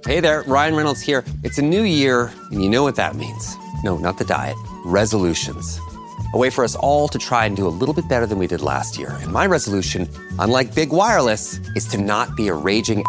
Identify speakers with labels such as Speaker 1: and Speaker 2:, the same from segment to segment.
Speaker 1: Hey there, Ryan Reynolds here. It's a new year, and you know what that means. No, not the diet. Resolutions. A way for us all to try and do a little bit better than we did last year. And my resolution, unlike big wireless, is to not be a raging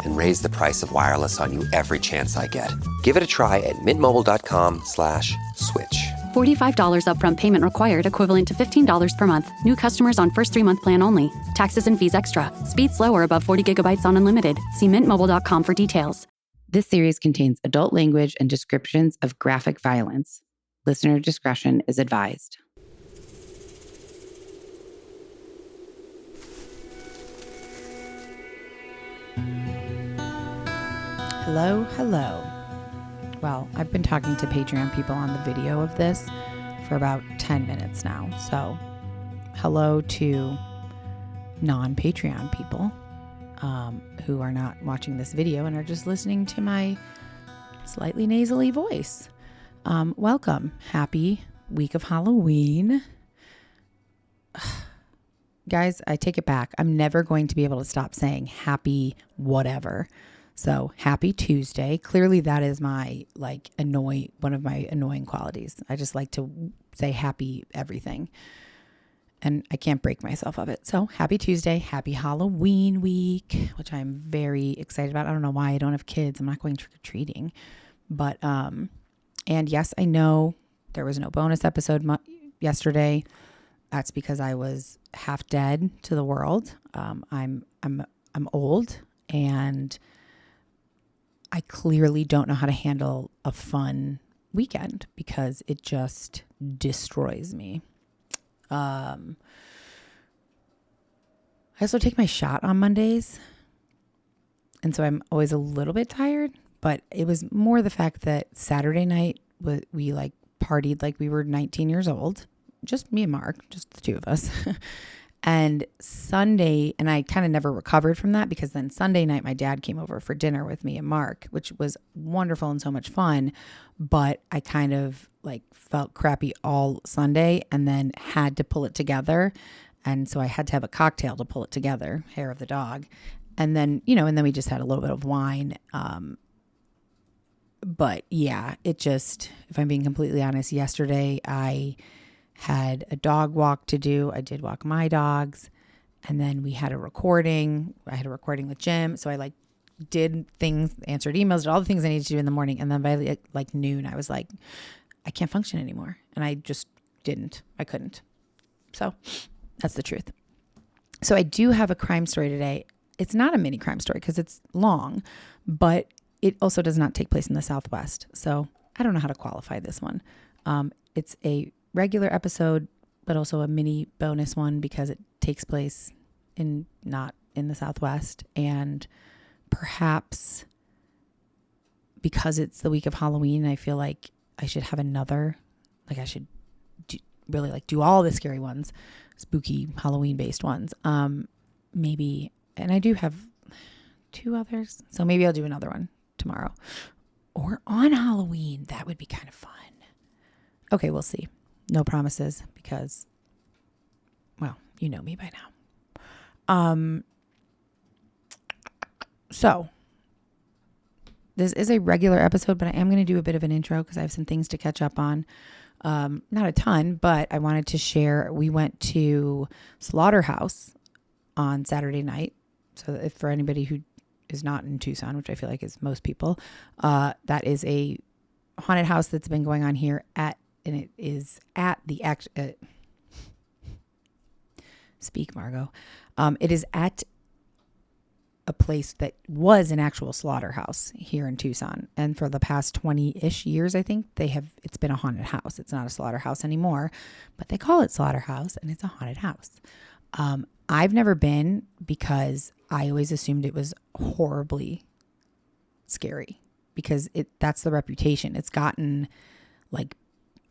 Speaker 1: and raise the price of wireless on you every chance I get. Give it a try at mintmobile.com/switch.
Speaker 2: $45 upfront payment required, equivalent to $15 per month. New customers on first 3-month plan only. Taxes and fees extra. Speed slower above 40 gigabytes on unlimited. See mintmobile.com for details.
Speaker 3: This series contains adult language and descriptions of graphic violence. Listener discretion is advised. Hello, hello. Well, I've been talking to Patreon people on the video of this for about 10 minutes now. So, hello to non-Patreon people who are not watching this video and are just listening to my slightly nasally voice. Welcome. Happy week of Halloween. Guys, I take it back. I'm never going to be able to stop saying happy whatever. So happy Tuesday. Clearly that is my one of my annoying qualities. I just like to say happy everything. And I can't break myself of it. So happy Tuesday, happy Halloween week, which I'm very excited about. I don't know why I don't have kids. I'm not going trick-or-treating. But, and yes, I know there was no bonus episode yesterday. That's because I was half dead to the world. I'm old, and I clearly don't know how to handle a fun weekend because it just destroys me. I also take my shot on Mondays, and so I'm always a little bit tired, but it was more the fact that Saturday night we partied like we were 19 years old, just me and Mark, just the two of us. And Sunday, and I kind of never recovered from that because then Sunday night my dad came over for dinner with me and Mark, which was wonderful and so much fun, but I kind of felt crappy all Sunday and then had to pull it together. And so I had to have a cocktail to pull it together, hair of the dog. And then, and then we just had a little bit of wine. But yeah, it just, if I'm being completely honest, yesterday I had a dog walk to do. I did walk my dogs, and then we had a recording. I had a recording with Jim. So I did things, answered emails, did all the things I needed to do in the morning. And then by noon, I was like, I can't function anymore. And I just didn't. I couldn't. So that's the truth. So I do have a crime story today. It's not a mini crime story because it's long, but it also does not take place in the Southwest. So I don't know how to qualify this one. It's a regular episode, but also a mini bonus one because it takes place not in the Southwest. And perhaps because it's the week of Halloween, I feel like I should have another, I should do all the scary ones, spooky Halloween based ones. Maybe, and I do have 2 others. So maybe I'll do another one tomorrow or on Halloween. That would be kind of fun. Okay, we'll see. No promises because, well, you know me by now. So this is a regular episode, but I am going to do a bit of an intro because I have some things to catch up on. Not a ton, but I wanted to share. We went to Slaughterhouse on Saturday night. So if for anybody who is not in Tucson, which I feel like is most people, that is a haunted house that's been going on here and it is at the speak, Margot. It is at a place that was an actual slaughterhouse here in Tucson. And for the past 20-ish years, I think it's been a haunted house. It's not a slaughterhouse anymore, but they call it slaughterhouse and it's a haunted house. I've never been because I always assumed it was horribly scary because that's the reputation. It's gotten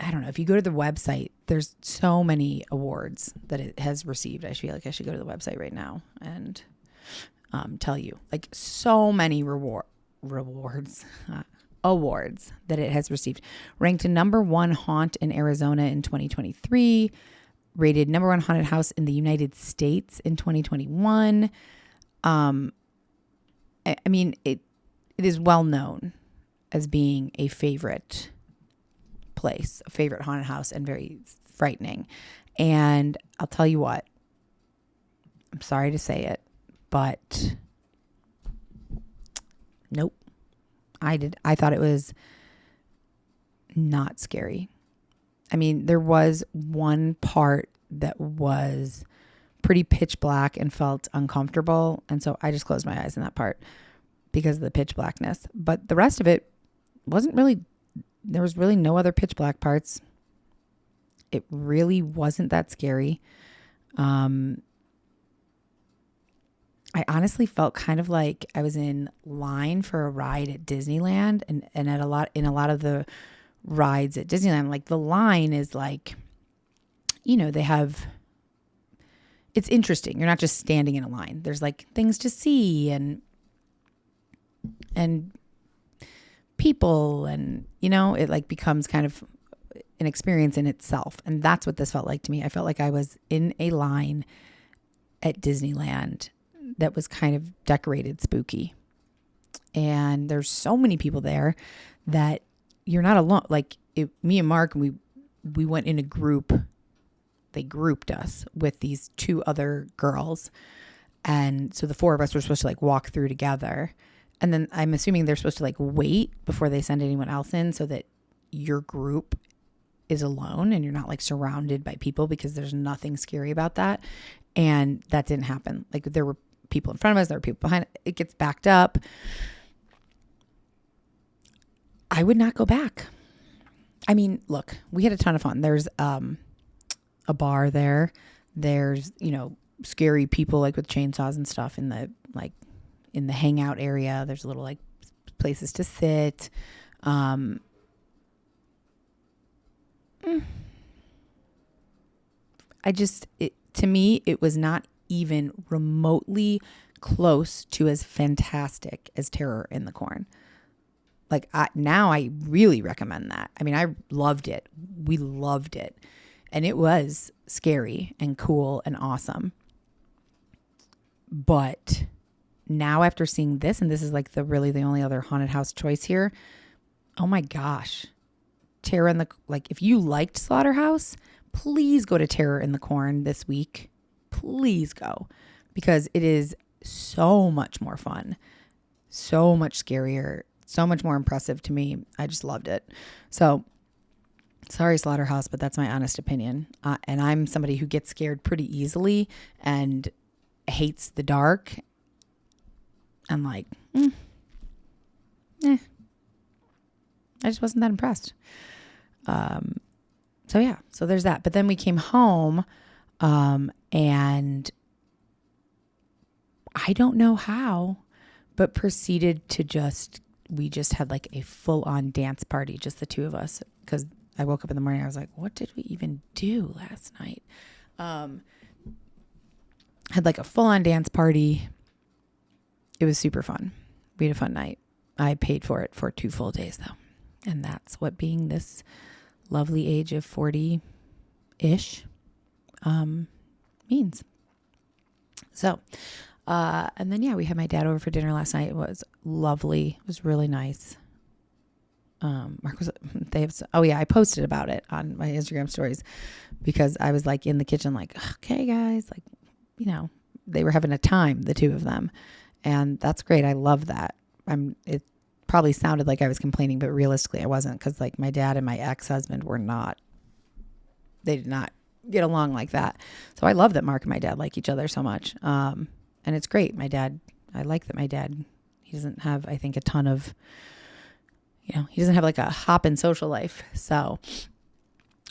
Speaker 3: I don't know, if you go to the website, there's so many awards that it has received. I feel like I should go to the website right now and tell you, so many awards that it has received. Ranked number 1 haunt in Arizona in 2023, rated number 1 haunted house in the United States in 2021. I mean, it is well known as being a favorite place, a favorite haunted house, and very frightening. And I'll tell you what, I'm sorry to say it, but nope. I thought it was not scary. I mean, there was one part that was pretty pitch black and felt uncomfortable. And so I just closed my eyes in that part because of the pitch blackness. But the rest of it wasn't really, there was really no other pitch black parts. It really wasn't that scary. I honestly felt kind of like I was in line for a ride at Disneyland, and in a lot of the rides at Disneyland, like the line is like, they have, it's interesting. You're not just standing in a line. There's like things to see and people, and it like becomes kind of an experience in itself. And that's what this felt like to me. I felt like I was in a line at Disneyland that was kind of decorated spooky. And there's so many people there that you're not alone. Like me and Mark, we went in a group. They grouped us with these two other girls. And so the four of us were supposed to like walk through together. And then I'm assuming they're supposed to like wait before they send anyone else in so that your group is alone and you're not like surrounded by people, because there's nothing scary about that. And that didn't happen. Like there were people in front of us, there were people behind. It gets backed up. I would not go back. I mean, look, we had a ton of fun. There's a bar there. There's, scary people like with chainsaws and stuff in the hangout area. There's little like places to sit. To me, it was not even remotely close to as fantastic as Terror in the Corn. Like now I really recommend that. I mean, I loved it. We loved it. And it was scary and cool and awesome. But now after seeing this, and this is like the only other haunted house choice here. Oh my gosh. Terror in the, like if you liked Slaughterhouse, please go to Terror in the Corn this week. Please go, because it is so much more fun, so much scarier, so much more impressive to me. I just loved it. So sorry, Slaughterhouse, but that's my honest opinion. And I'm somebody who gets scared pretty easily and hates the dark. I'm like, I just wasn't that impressed. So there's that. But then we came home, and I don't know how, but proceeded to we just had like a full on dance party, just the two of us. Cause I woke up in the morning, I was like, what did we even do last night? Had like a full on dance party. It was super fun. We had a fun night. I paid for it for 2 full days though. And that's what being this lovely age of 40-ish means. So, and then, we had my dad over for dinner last night. It was lovely. It was really nice. Mark was, I posted about it on my Instagram stories because I was like in the kitchen, like, okay, guys, like, they were having a time, the two of them. And that's great. I love that. It probably sounded like I was complaining, but realistically I wasn't, because like my dad and my ex-husband they did not get along like that. So I love that Mark and my dad like each other so much. And it's great. I like that my dad, he doesn't have, I think, a ton of, he doesn't have like a hopping social life. So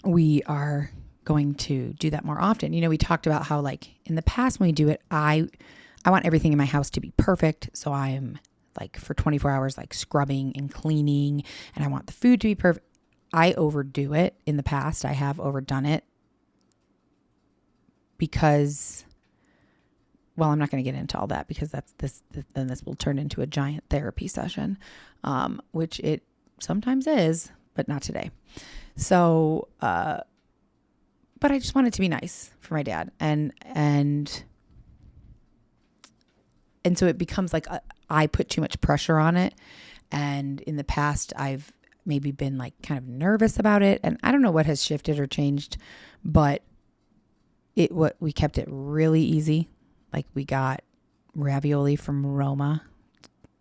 Speaker 3: we are going to do that more often. We talked about how like in the past when we do it, I want everything in my house to be perfect. So I am like for 24 hours, like scrubbing and cleaning, and I want the food to be perfect. I overdo it in the past. I have overdone it because, well, I'm not going to get into all that because then this will turn into a giant therapy session, which it sometimes is, but not today. So, but I just want it to be nice for my dad. And so it becomes like I put too much pressure on it. And in the past, I've maybe been like kind of nervous about it. And I don't know what has shifted or changed, but we kept it really easy. Like we got ravioli from Roma.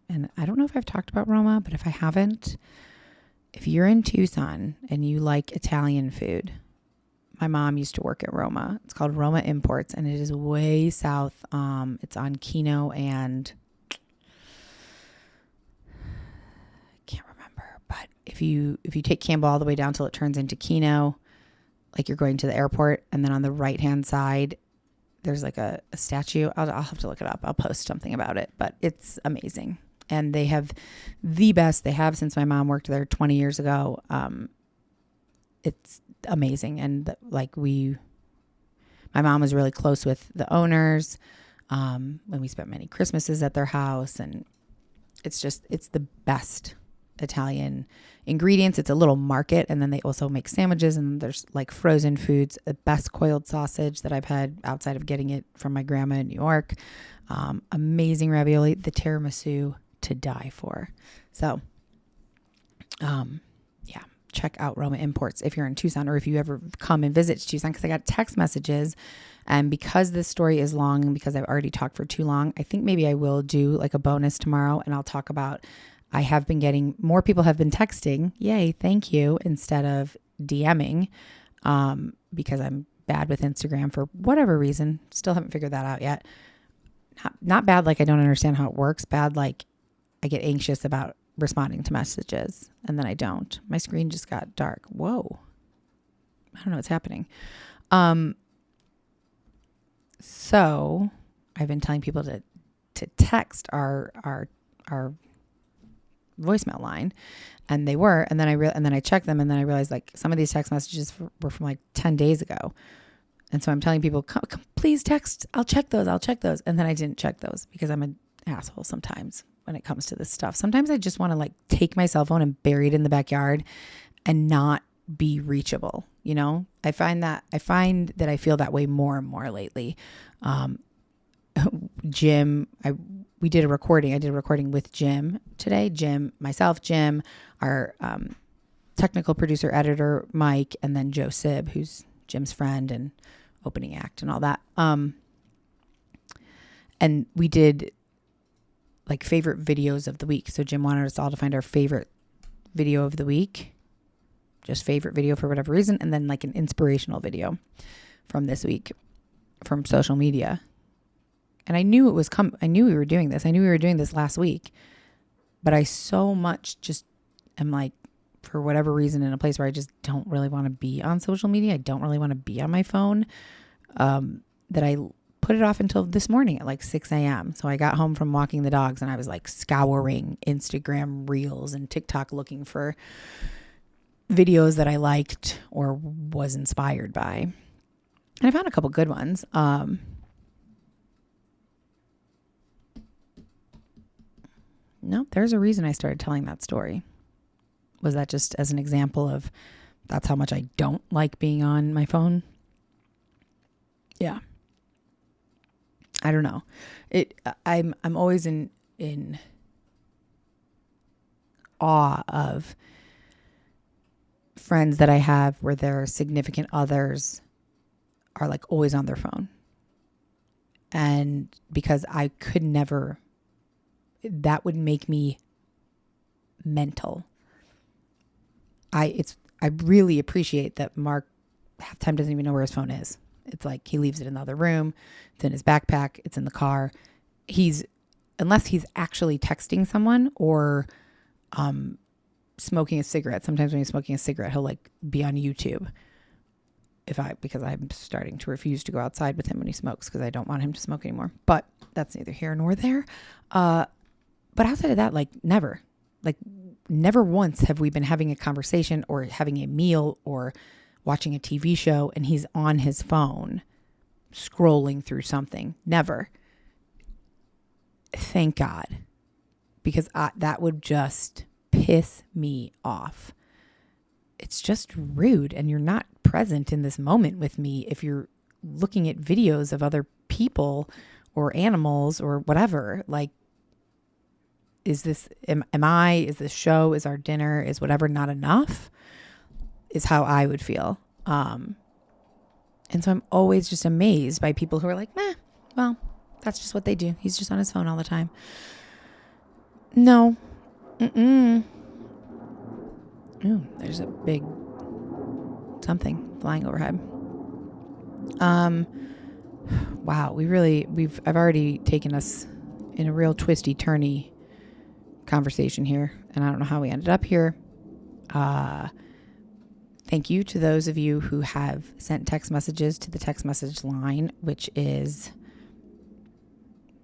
Speaker 3: And I don't know if I've talked about Roma, but if I haven't, if you're in Tucson and you like Italian food, my mom used to work at Roma. It's called Roma Imports, and it is way south. It's on Kino and can't remember. But if you take Campbell all the way down till it turns into Kino, like you're going to the airport, and then on the right hand side, there's like a statue. I'll have to look it up. I'll post something about it, but it's amazing. And they have the best they have since my mom worked there 20 years ago. It's amazing. And my mom was really close with the owners. When we spent many Christmases at their house, and it's the best Italian ingredients. It's a little market, and then they also make sandwiches, and there's like frozen foods, the best coiled sausage that I've had outside of getting it from my grandma in New York. Amazing ravioli, the tiramisu to die for. So, yeah, check out Roma Imports if you're in Tucson, or if you ever come and visit Tucson, because I got text messages. And because this story is long and because I've already talked for too long, I think maybe I will do like a bonus tomorrow, and I'll talk about, I have been getting, more people have been texting, yay, thank you, instead of DMing, because I'm bad with Instagram for whatever reason. Still haven't figured that out yet. Not bad like I don't understand how it works. Bad like I get anxious about responding to messages, and then I don't. My screen just got dark. Whoa. I don't know what's happening. So I've been telling people to text our voicemail line, and they were, and then I checked them, and then I realized like some of these text messages were from like 10 days ago. And so I'm telling people, come, please text. I'll check those. And then I didn't check those because I'm an asshole sometimes when it comes to this stuff. Sometimes I just want to like take my cell phone and bury it in the backyard and not be reachable. You know, I find that I feel that way more and more lately. Jim, we did a recording. I did a recording with Jim today. Jim, myself, Jim, our technical producer, editor, Mike, and then Joe Sib, who's Jim's friend and opening act and all that. And we did like favorite videos of the week. So Jim wanted us all to find our favorite video of the week, just favorite video for whatever reason. And then like an inspirational video from this week from social media. And I knew it was I knew we were doing this. I knew we were doing this last week, but I so much just am like, for whatever reason, in a place where I just don't really want to be on social media. I don't really want to be on my phone, that I put it off until this morning at like 6 a.m. So I got home from walking the dogs, and I was like scouring Instagram reels and TikTok looking for videos that I liked or was inspired by. And I found a couple good ones. No, there's a reason I started telling that story. Was that just as an example of that's how much I don't like being on my phone? Yeah. I don't know. I'm always in awe of friends that I have where their significant others are like always on their phone. And because I could never, that would make me mental. I really appreciate that Mark half the time doesn't even know where his phone is. It's like he leaves it in the other room. It's in his backpack. It's in the car. Unless he's actually texting someone or smoking a cigarette. Sometimes when he's smoking a cigarette, he'll like be on YouTube. Because I'm starting to refuse to go outside with him when he smokes because I don't want him to smoke anymore. But that's neither here nor there. But outside of that, like never once have we been having a conversation or having a meal or watching a TV show and he's on his phone scrolling through something. Never. Thank God. Because that would just piss me off. It's just rude, and you're not present in this moment with me if you're looking at videos of other people or animals or whatever. Like, is this show, is our dinner, is whatever not enough, is how I would feel. And so I'm always just amazed by people who are like, meh, well, that's just what they do. He's just on his phone all the time. No. Ooh, there's a big something flying overhead. Wow, I've already taken us in a real twisty turny conversation here, and I don't know how we ended up here. Thank you to those of you who have sent text messages to the text message line, which is,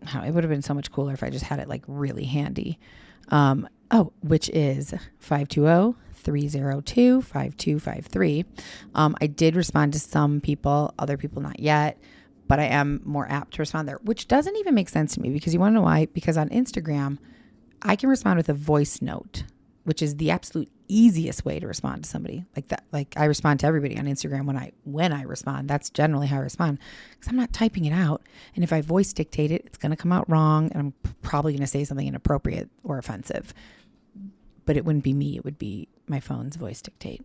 Speaker 3: it would have been so much cooler if I just had it like really handy. Which is 520-302-5253. I did respond to some people, other people not yet, but I am more apt to respond there, which doesn't even make sense to me, because you want to know why? Because on Instagram, I can respond with a voice note, which is the absolute easiest way to respond to somebody like that. Like, I respond to everybody on Instagram when I respond. That's generally how I respond, because I'm not typing it out. And if I voice dictate it, it's going to come out wrong, and I'm probably going to say something inappropriate or offensive. But it wouldn't be me. It would be my phone's voice dictate.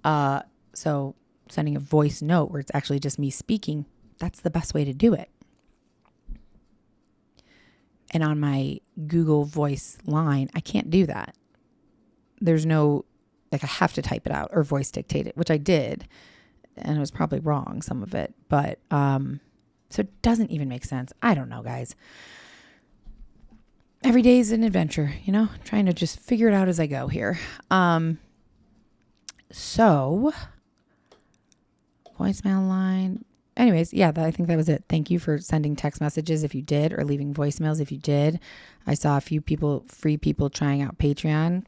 Speaker 3: So sending a voice note where it's actually just me speaking, that's the best way to do it. And on my Google Voice line, I can't do that. There's no, I have to type it out or voice dictate it, which I did. And it was probably wrong, some of it. But, so it doesn't even make sense. I don't know, guys. Every day is an adventure, trying to just figure it out as I go here. So voicemail line. Anyways, yeah, I think that was it. Thank you for sending text messages if you did, or leaving voicemails if you did. I saw a few free people trying out Patreon.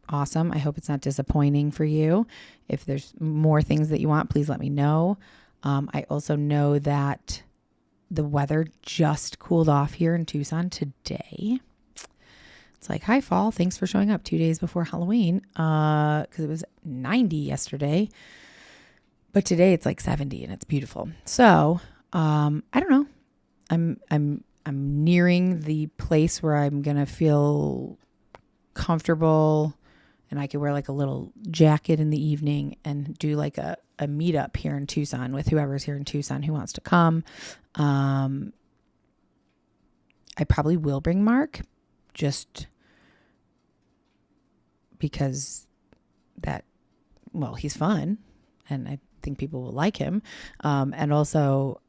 Speaker 3: Awesome. I hope it's not disappointing for you. If there's more things that you want, please let me know. I also know that the weather just cooled off here in Tucson today. It's like, hi, fall. Thanks for showing up 2 days before Halloween. Because it was 90 yesterday. But today it's like 70 and it's beautiful. So, I don't know. I'm nearing the place where I'm going to feel comfortable, and I could wear like a little jacket in the evening and do like a meetup here in Tucson with whoever's here in Tucson who wants to come. I probably will bring Mark, just because he's fun and I think people will like him. And also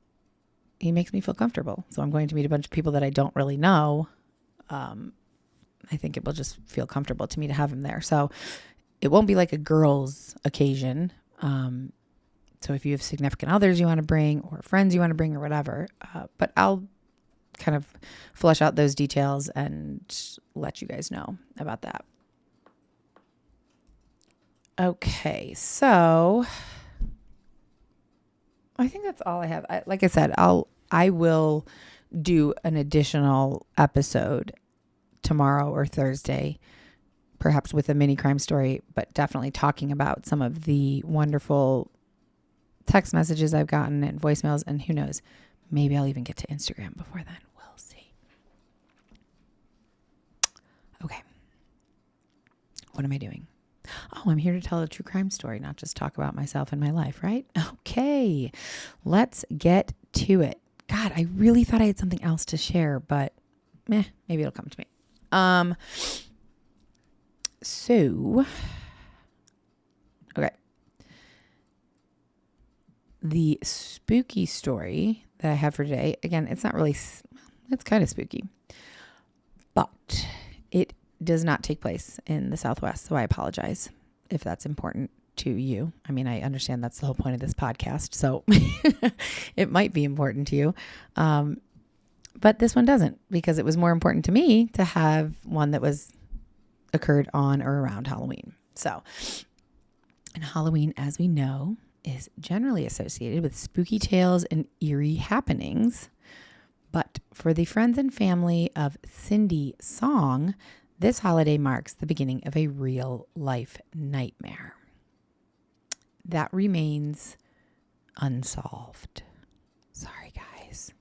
Speaker 3: he makes me feel comfortable. So I'm going to meet a bunch of people that I don't really know. I think it will just feel comfortable to me to have him there. So it won't be like a girls' occasion. So if you have significant others you want to bring, or friends you want to bring, or whatever, but I'll kind of flesh out those details and let you guys know about that. Okay, so I think that's all I have. Like I said, I will do an additional episode tomorrow or Thursday, perhaps with a mini crime story, but definitely talking about some of the wonderful text messages I've gotten and voicemails, and who knows, maybe I'll even get to Instagram before then. We'll see. Okay. What am I doing? Oh, I'm here to tell a true crime story, not just talk about myself and my life, right? Okay, let's get to it. God, I really thought I had something else to share, but maybe it'll come to me. Okay. The spooky story that I have for today, again, it's kind of spooky, but it does not take place in the Southwest. So I apologize if that's important to you. I mean, I understand that's the whole point of this podcast, so it might be important to you. But this one doesn't, because it was more important to me to have one that occurred on or around Halloween. So, and Halloween, as we know, is generally associated with spooky tales and eerie happenings. But for the friends and family of Cindy Song, this holiday marks the beginning of a real life nightmare that remains unsolved. Sorry, guys.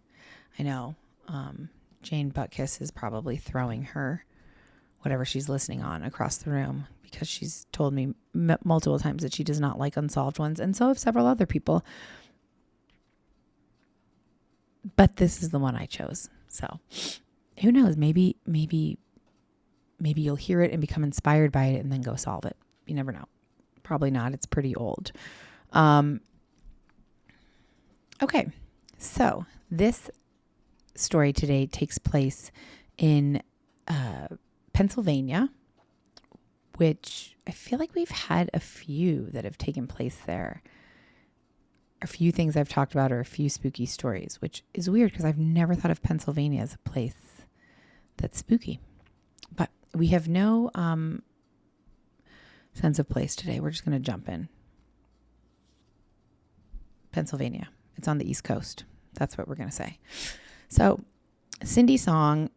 Speaker 3: I know Jane Butkus is probably throwing her whatever she's listening on across the room, because she's told me multiple times that she does not like unsolved ones. And so have several other people. But this is the one I chose. So who knows? Maybe you'll hear it and become inspired by it and then go solve it. You never know. Probably not. It's pretty old. Okay. So this story today takes place in Pennsylvania, which I feel like we've had a few that have taken place there. A few things I've talked about are a few spooky stories, which is weird because I've never thought of Pennsylvania as a place that's spooky. But we have no sense of place today. We're just going to jump in. Pennsylvania. It's on the East Coast. That's what we're going to say. So Cindy Song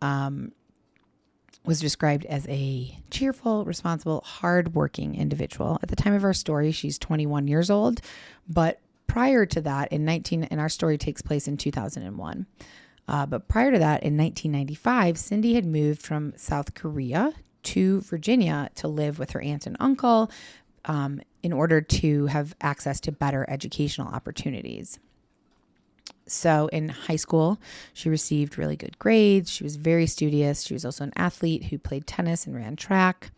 Speaker 3: was described as a cheerful, responsible, hardworking individual. At the time of our story, she's 21 years old, but prior to that, and our story takes place in 2001. But prior to that, in 1995, Cindy had moved from South Korea to Virginia to live with her aunt and uncle in order to have access to better educational opportunities. So in high school, she received really good grades. She was very studious. She was also an athlete who played tennis and ran track.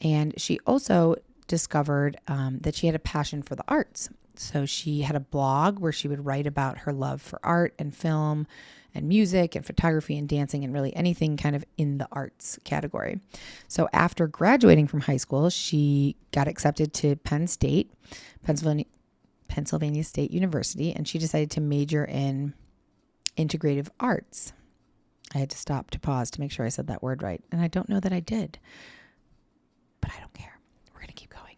Speaker 3: And she also discovered that she had a passion for the arts. So she had a blog where she would write about her love for art and film and music and photography and dancing and really anything kind of in the arts category. So after graduating from high school, she got accepted to Penn State, Pennsylvania State University, and she decided to major in integrative arts. I had to stop to pause to make sure I said that word right. And I don't know that I did, but I don't care. We're going to keep going.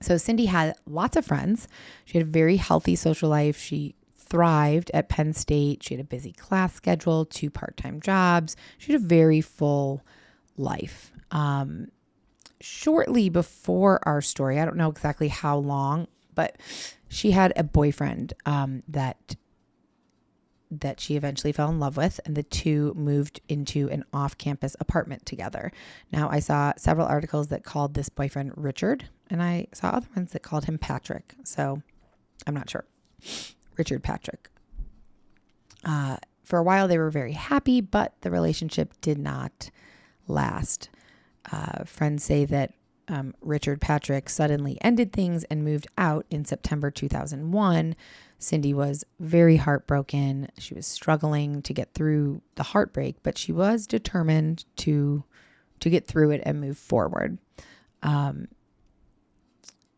Speaker 3: So Cindy had lots of friends. She had a very healthy social life. She thrived at Penn State. She had a busy class schedule, 2 part-time jobs. She had a very full life. Shortly before our story, I don't know exactly how long, but she had a boyfriend that she eventually fell in love with, and the two moved into an off-campus apartment together. Now, I saw several articles that called this boyfriend Richard, and I saw other ones that called him Patrick. So I'm not sure. Richard Patrick. For a while, they were very happy, but the relationship did not last. Friends say that Richard Patrick suddenly ended things and moved out in September 2001. Cindy was very heartbroken. She was struggling to get through the heartbreak, but she was determined to get through it and move forward.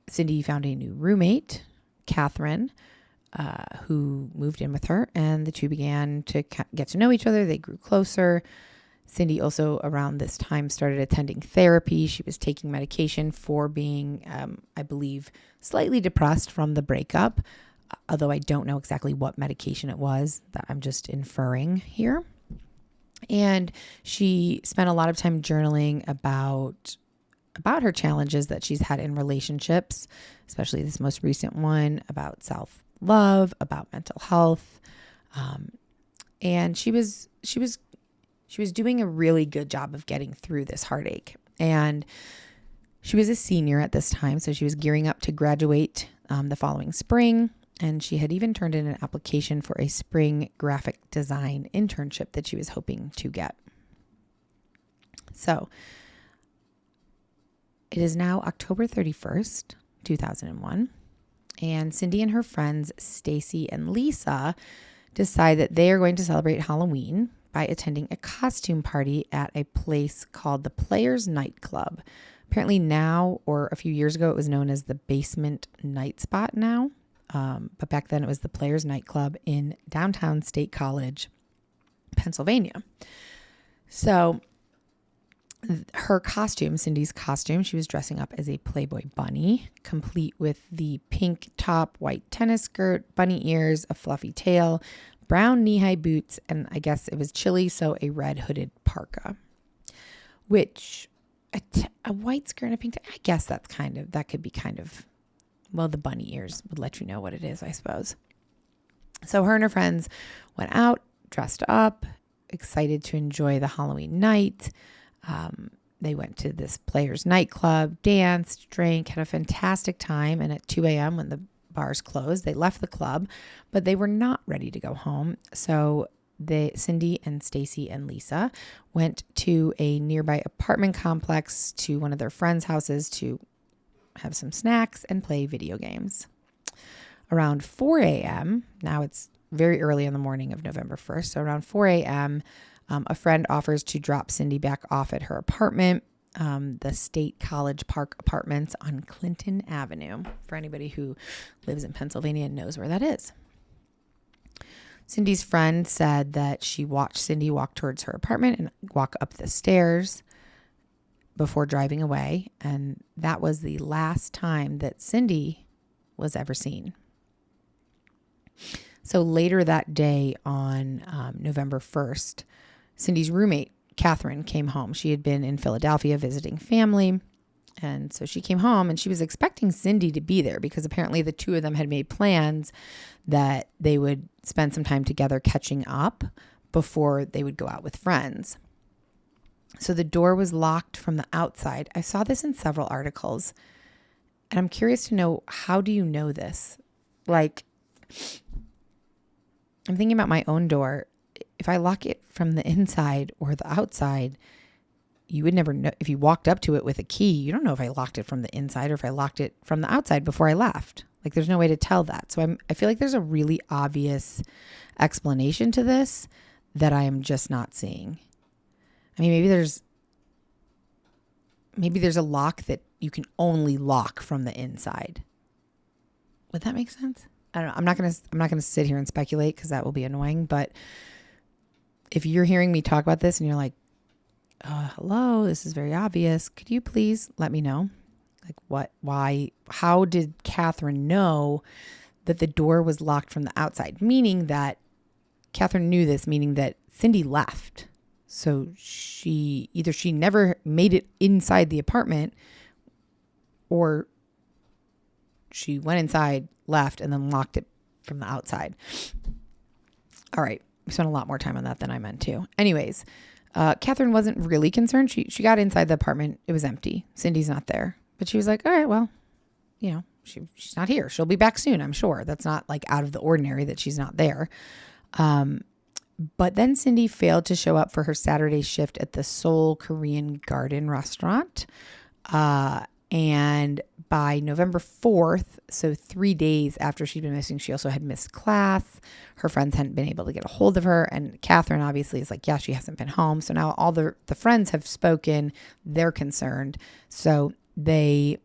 Speaker 3: Cindy found a new roommate, Catherine, who moved in with her, and the two began to get to know each other. They grew closer. Cindy also around this time started attending therapy. She was taking medication for being, I believe, slightly depressed from the breakup, although I don't know exactly what medication it was. That I'm just inferring here. And she spent a lot of time journaling about her challenges that she's had in relationships, especially this most recent one, about self-love, about mental health. And she was doing a really good job of getting through this heartache. And she was a senior at this time, so she was gearing up to graduate the following spring. And she had even turned in an application for a spring graphic design internship that she was hoping to get. So it is now October 31st, 2001. And Cindy and her friends, Stacy and Lisa, decide that they are going to celebrate Halloween by attending a costume party at a place called the Players Nightclub. Apparently now, or a few years ago, it was known as the Basement Night Spot now. But back then it was the Players Nightclub in downtown State College, Pennsylvania. So her costume, Cindy's costume, she was dressing up as a Playboy bunny, complete with the pink top, white tennis skirt, bunny ears, a fluffy tail, brown knee-high boots, and I guess it was chilly, so a red hooded parka. Which, a white skirt and a pink, I guess that could be kind of, well, the bunny ears would let you know what it is, I suppose. So her and her friends went out, dressed up, excited to enjoy the Halloween night. They went to this players' nightclub, danced, drank, had a fantastic time. And at 2 a.m. when the bars closed, they left the club, but they were not ready to go home. So Cindy and Stacy and Lisa went to a nearby apartment complex to one of their friends' houses to have some snacks and play video games. Around 4 a.m., now it's very early in the morning of November 1st, so around 4 a.m., a friend offers to drop Cindy back off at her apartment, the State College Park Apartments on Clinton Avenue, for anybody who lives in Pennsylvania and knows where that is. Cindy's friend said that she watched Cindy walk towards her apartment and walk up the stairs before driving away, and that was the last time that Cindy was ever seen. So later that day on November 1st, Cindy's roommate, Catherine, came home. She had been in Philadelphia visiting family. And so she came home and she was expecting Cindy to be there because apparently the two of them had made plans that they would spend some time together catching up before they would go out with friends. So the door was locked from the outside. I saw this in several articles and I'm curious to know, how do you know this? Like, I'm thinking about my own door. If I lock it from the inside or the outside, you would never know. If you walked up to it with a key, you don't know if I locked it from the inside or if I locked it from the outside before I left. Like, there's no way to tell that. So I feel like there's a really obvious explanation to this that I am just not seeing. I mean, maybe there's a lock that you can only lock from the inside. Would that make sense? I don't know. I'm not going to sit here and speculate because that will be annoying. But if you're hearing me talk about this and you're like, hello, this is very obvious, could you please let me know? Like, how did Catherine know that the door was locked from the outside? Meaning that Catherine knew this, meaning that Cindy left. So she never made it inside the apartment, or she went inside, left, and then locked it from the outside. All right. We spent a lot more time on that than I meant to. Anyways, Catherine wasn't really concerned. She got inside the apartment. It was empty. Cindy's not there. But she was like, all right, well, she's not here. She'll be back soon, I'm sure. That's not like out of the ordinary that she's not there. But then Cindy failed to show up for her Saturday shift at the Seoul Korean Garden restaurant. And by November 4th, so 3 days after she'd been missing, she also had missed class. Her friends hadn't been able to get a hold of her. And Catherine obviously is like, yeah, she hasn't been home. So now all the friends have spoken. They're concerned. So they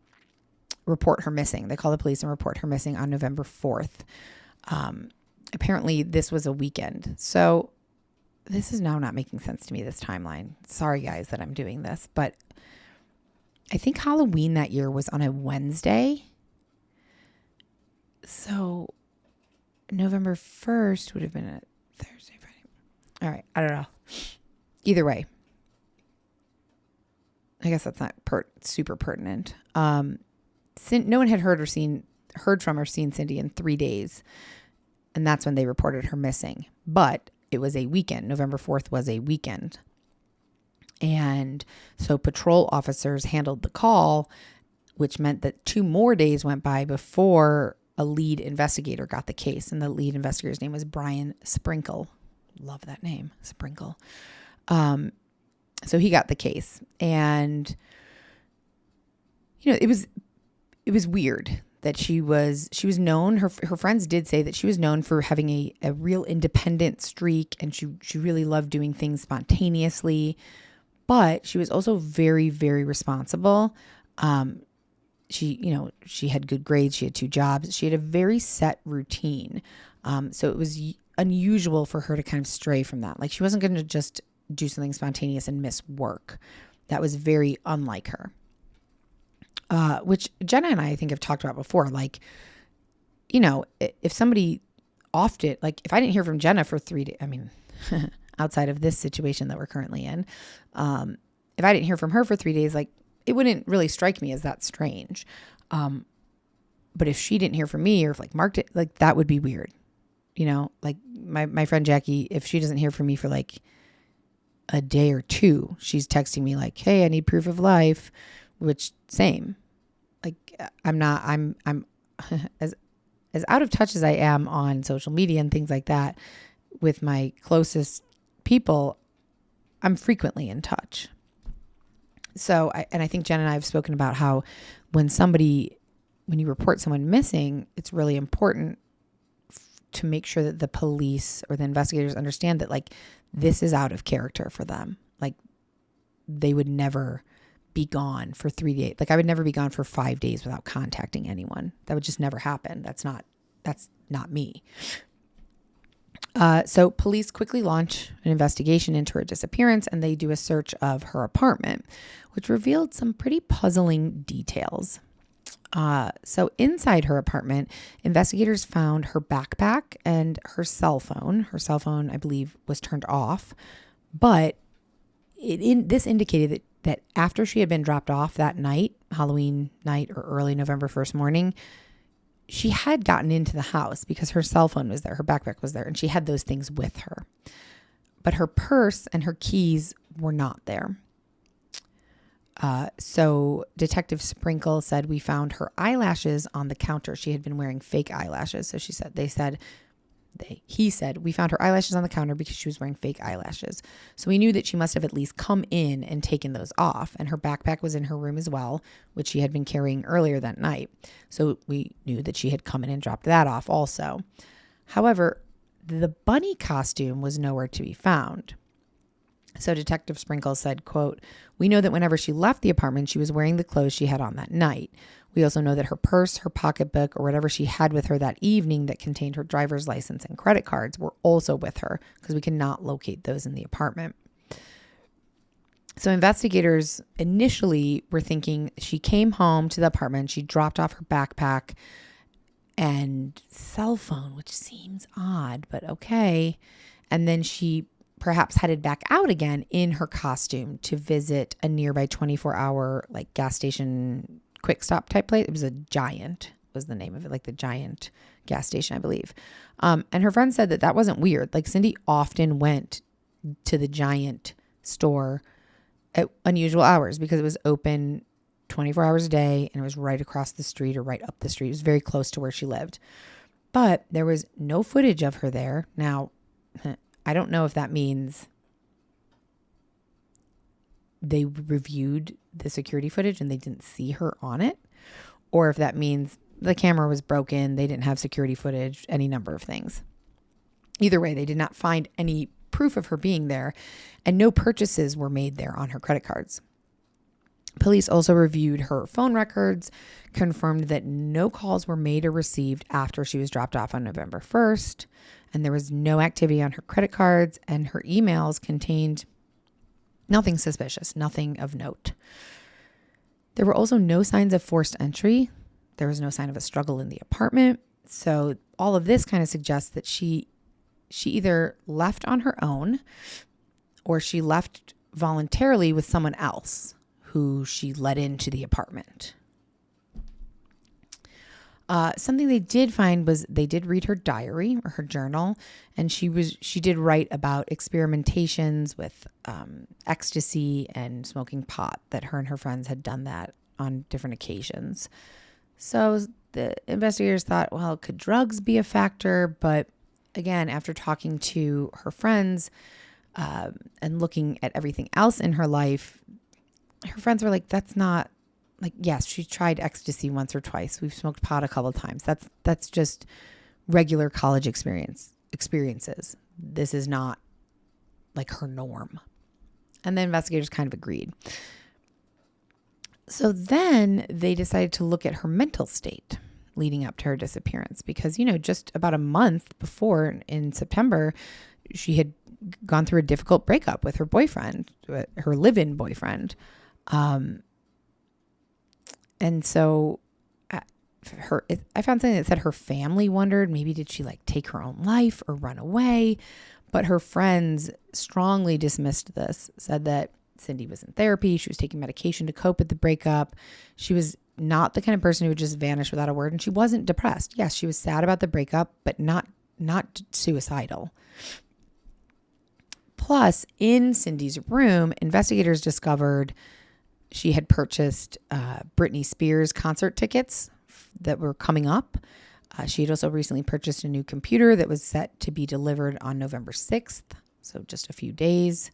Speaker 3: report her missing. They call the police and report her missing on November 4th. Apparently this was a weekend. So this is now not making sense to me, this timeline. Sorry, guys, that I'm doing this, but I think Halloween that year was on a Wednesday. So November 1st would have been a Thursday, Friday. All right. I don't know. Either way, I guess that's not super pertinent. No one had heard from or seen Cindy in 3 days. And that's when they reported her missing. But it was a weekend. November 4th was a weekend. And so patrol officers handled the call, which meant that 2 more days went by before a lead investigator got the case. And the lead investigator's name was Brian Sprinkle. Love that name, Sprinkle. So he got the case. And, it was weird that she was known. Her friends did say that she was known for having a real independent streak, and she really loved doing things spontaneously. But she was also very, very responsible. She had good grades. She had 2 jobs. She had a very set routine. So it was unusual for her to kind of stray from that. Like, she wasn't going to just do something spontaneous and miss work. That was very unlike her. Which Jenna and I think have talked about before. Like, if somebody often, like if I didn't hear from Jenna for 3 days, I mean, outside of this situation that we're currently in, if I didn't hear from her for 3 days, like, it wouldn't really strike me as that strange. But if she didn't hear from me, or if like Mark did, like, that would be weird. Like my friend Jackie, if she doesn't hear from me for like a day or two, she's texting me like, hey, I need proof of life, which same. Like I'm as out of touch as I am on social media and things like that with my closest people, I'm frequently in touch. So, I think Jen and I have spoken about how when you report someone missing, it's really important to make sure that the police or the investigators understand that like this is out of character for them. Like they would never be gone for 3 days. Like I would never be gone for 5 days without contacting anyone. That would just never happen. That's not me. So police quickly launch an investigation into her disappearance, and they do a search of her apartment, which revealed some pretty puzzling details. So inside her apartment, investigators found her backpack and her cell phone. Her cell phone, I believe, was turned off, but this indicated that after she had been dropped off that night, Halloween night or early November 1st morning, she had gotten into the house because her cell phone was there, her backpack was there, and she had those things with her. But her purse and her keys were not there. So Detective Sprinkle said, we found her eyelashes on the counter. She had been wearing fake eyelashes. So he said, we found her eyelashes on the counter because she was wearing fake eyelashes. So we knew that she must have at least come in and taken those off. And her backpack was in her room as well, which she had been carrying earlier that night. So we knew that she had come in and dropped that off also. However, the bunny costume was nowhere to be found. So Detective Sprinkle said, quote, we know that whenever she left the apartment, she was wearing the clothes she had on that night. We also know that her purse, her pocketbook, or whatever she had with her that evening that contained her driver's license and credit cards were also with her because we cannot locate those in the apartment. So investigators initially were thinking she came home to the apartment, she dropped off her backpack and cell phone, which seems odd, but okay. And then she perhaps headed back out again in her costume to visit a nearby 24-hour like gas station quick stop type place. It was a Giant was the name of it, like the Giant gas station, I believe. And her friend said that wasn't weird. Like Cindy often went to the Giant store at unusual hours because it was open 24 hours a day and it was right across the street or right up the street. It was very close to where she lived. But there was no footage of her there. Now, I don't know if that means they reviewed the security footage and they didn't see her on it, or if that means the camera was broken, they didn't have security footage, any number of things. Either way, they did not find any proof of her being there, and no purchases were made there on her credit cards. Police also reviewed her phone records, confirmed that no calls were made or received after she was dropped off on November 1st, and there was no activity on her credit cards, and her emails contained nothing suspicious, nothing of note. There were also no signs of forced entry. There was no sign of a struggle in the apartment. So all of this kind of suggests that she either left on her own or she left voluntarily with someone else who she let into the apartment. Something they did find was they did read her diary or her journal, and she did write about experimentations with ecstasy and smoking pot, that her and her friends had done that on different occasions. So the investigators thought, well, could drugs be a factor? But again, after talking to her friends and looking at everything else in her life, her friends were like, that's not, like, yes, she tried ecstasy once or twice. We've smoked pot a couple of times. That's just regular college experiences. This is not like her norm. And the investigators kind of agreed. So then they decided to look at her mental state leading up to her disappearance because, just about a month before in September, she had gone through a difficult breakup with her boyfriend, her live-in boyfriend. And so I found something that said her family wondered, maybe did she take her own life or run away? But her friends strongly dismissed this, said that Cindy was in therapy. She was taking medication to cope with the breakup. She was not the kind of person who would just vanish without a word. And she wasn't depressed. Yes, she was sad about the breakup, but not suicidal. Plus, in Cindy's room, investigators discovered she had purchased Britney Spears concert tickets that were coming up. She had also recently purchased a new computer that was set to be delivered on November 6th, so just a few days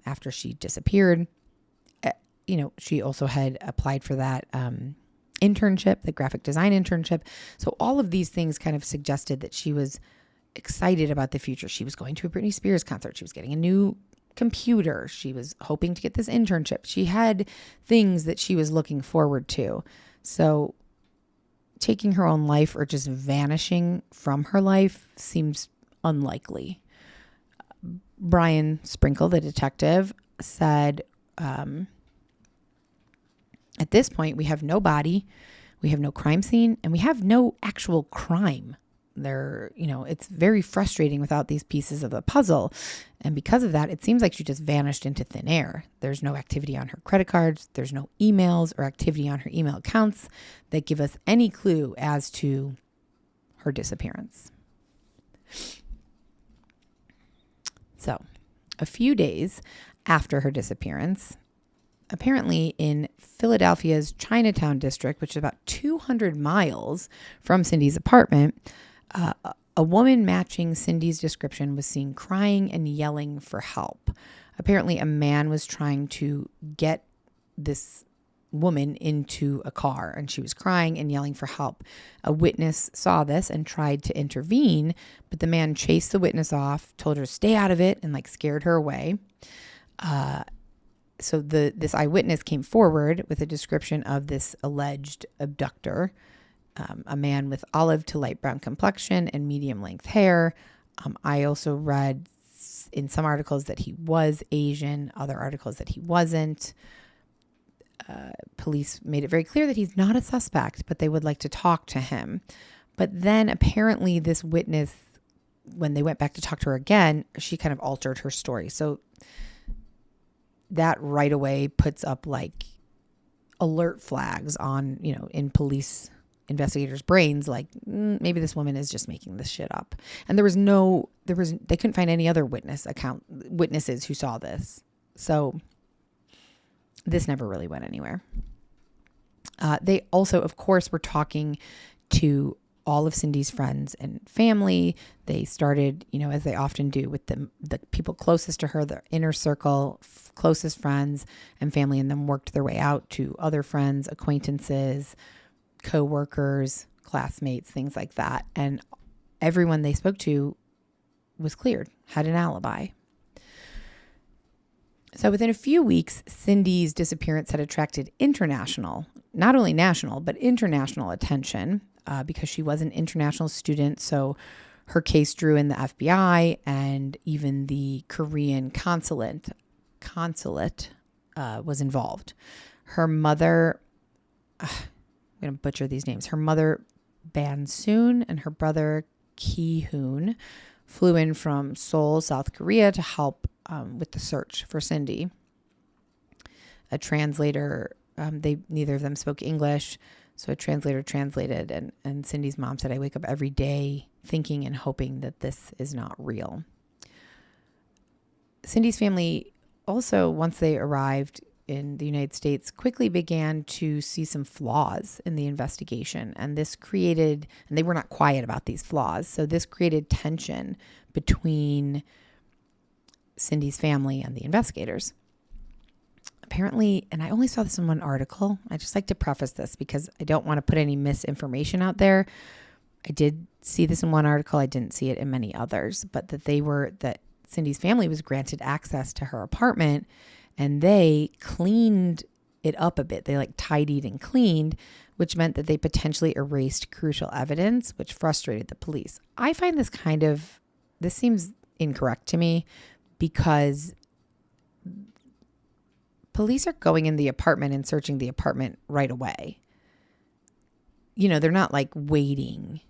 Speaker 3: after she disappeared. She also had applied for that internship, the graphic design internship. So all of these things kind of suggested that she was excited about the future. She was going to a Britney Spears concert. She was getting a new computer. She was hoping to get this internship. She had things that she was looking forward to. So taking her own life or just vanishing from her life seems unlikely. Brian Sprinkle, the detective, said, at this point, we have no body, we have no crime scene, and we have no actual crime. It's very frustrating without these pieces of the puzzle. And because of that, it seems like she just vanished into thin air. There's no activity on her credit cards. There's no emails or activity on her email accounts that give us any clue as to her disappearance. So, a few days after her disappearance, apparently in Philadelphia's Chinatown district, which is about 200 miles from Cindy's apartment, a woman matching Cindy's description was seen crying and yelling for help. Apparently, a man was trying to get this woman into a car, and she was crying and yelling for help. A witness saw this and tried to intervene, but the man chased the witness off, told her to stay out of it, and scared her away. So this eyewitness came forward with a description of this alleged abductor, a man with olive to light brown complexion and medium length hair. I also read in some articles that he was Asian, other articles that he wasn't. Police made it very clear that he's not a suspect, but they would like to talk to him. But then apparently this witness, when they went back to talk to her again, she kind of altered her story. So that right away puts up alert flags on, in police investigators' brains, maybe this woman is just making this shit up. And they couldn't find any other witnesses who saw this. So this never really went anywhere. They also, of course, were talking to all of Cindy's friends and family. They started, as they often do, with the people closest to her, the inner circle, closest friends and family, and then worked their way out to other friends, acquaintances, co-workers, classmates, things like that. And everyone they spoke to was cleared, had an alibi. So within a few weeks, Cindy's disappearance had attracted not only national, but international attention because she was an international student. So her case drew in the FBI and even the Korean consulate was involved. Her mother, I'm going to butcher these names. Her mother, Ban-soon, and her brother, Ki-hoon, flew in from Seoul, South Korea to help with the search for Cindy. A translator, neither of them spoke English, so a translator translated, and Cindy's mom said, "I wake up every day thinking and hoping that this is not real." Cindy's family also, once they arrived in the United States, quickly began to see some flaws in the investigation. And they were not quiet about these flaws. So this created tension between Cindy's family and the investigators. Apparently, and I only saw this in one article. I just like to preface this because I don't want to put any misinformation out there. I did see this in one article. I didn't see it in many others, but that Cindy's family was granted access to her apartment, and they cleaned it up a bit. They tidied and cleaned, which meant that they potentially erased crucial evidence, which frustrated the police. I find this seems incorrect to me because police are going in the apartment and searching the apartment right away. They're not waiting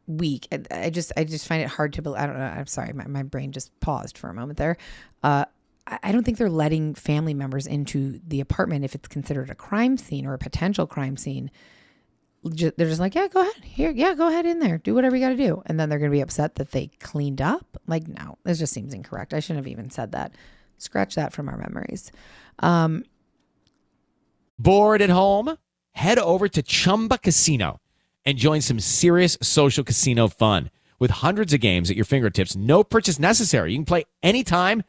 Speaker 3: week. I just find it hard to believe. I don't know. I'm sorry. My brain just paused for a moment there. I don't think they're letting family members into the apartment if it's considered a crime scene or a potential crime scene they're just like, yeah, go ahead here. Yeah, go ahead in there. Do whatever you got to do. And then they're going to be upset that they cleaned up. Like, no, this just seems incorrect. I shouldn't have even said that. Scratch that from our memories.
Speaker 4: Bored at home? Head over to Chumba Casino and join some serious social casino fun. With hundreds of games at your fingertips, no purchase necessary. You can play anytime,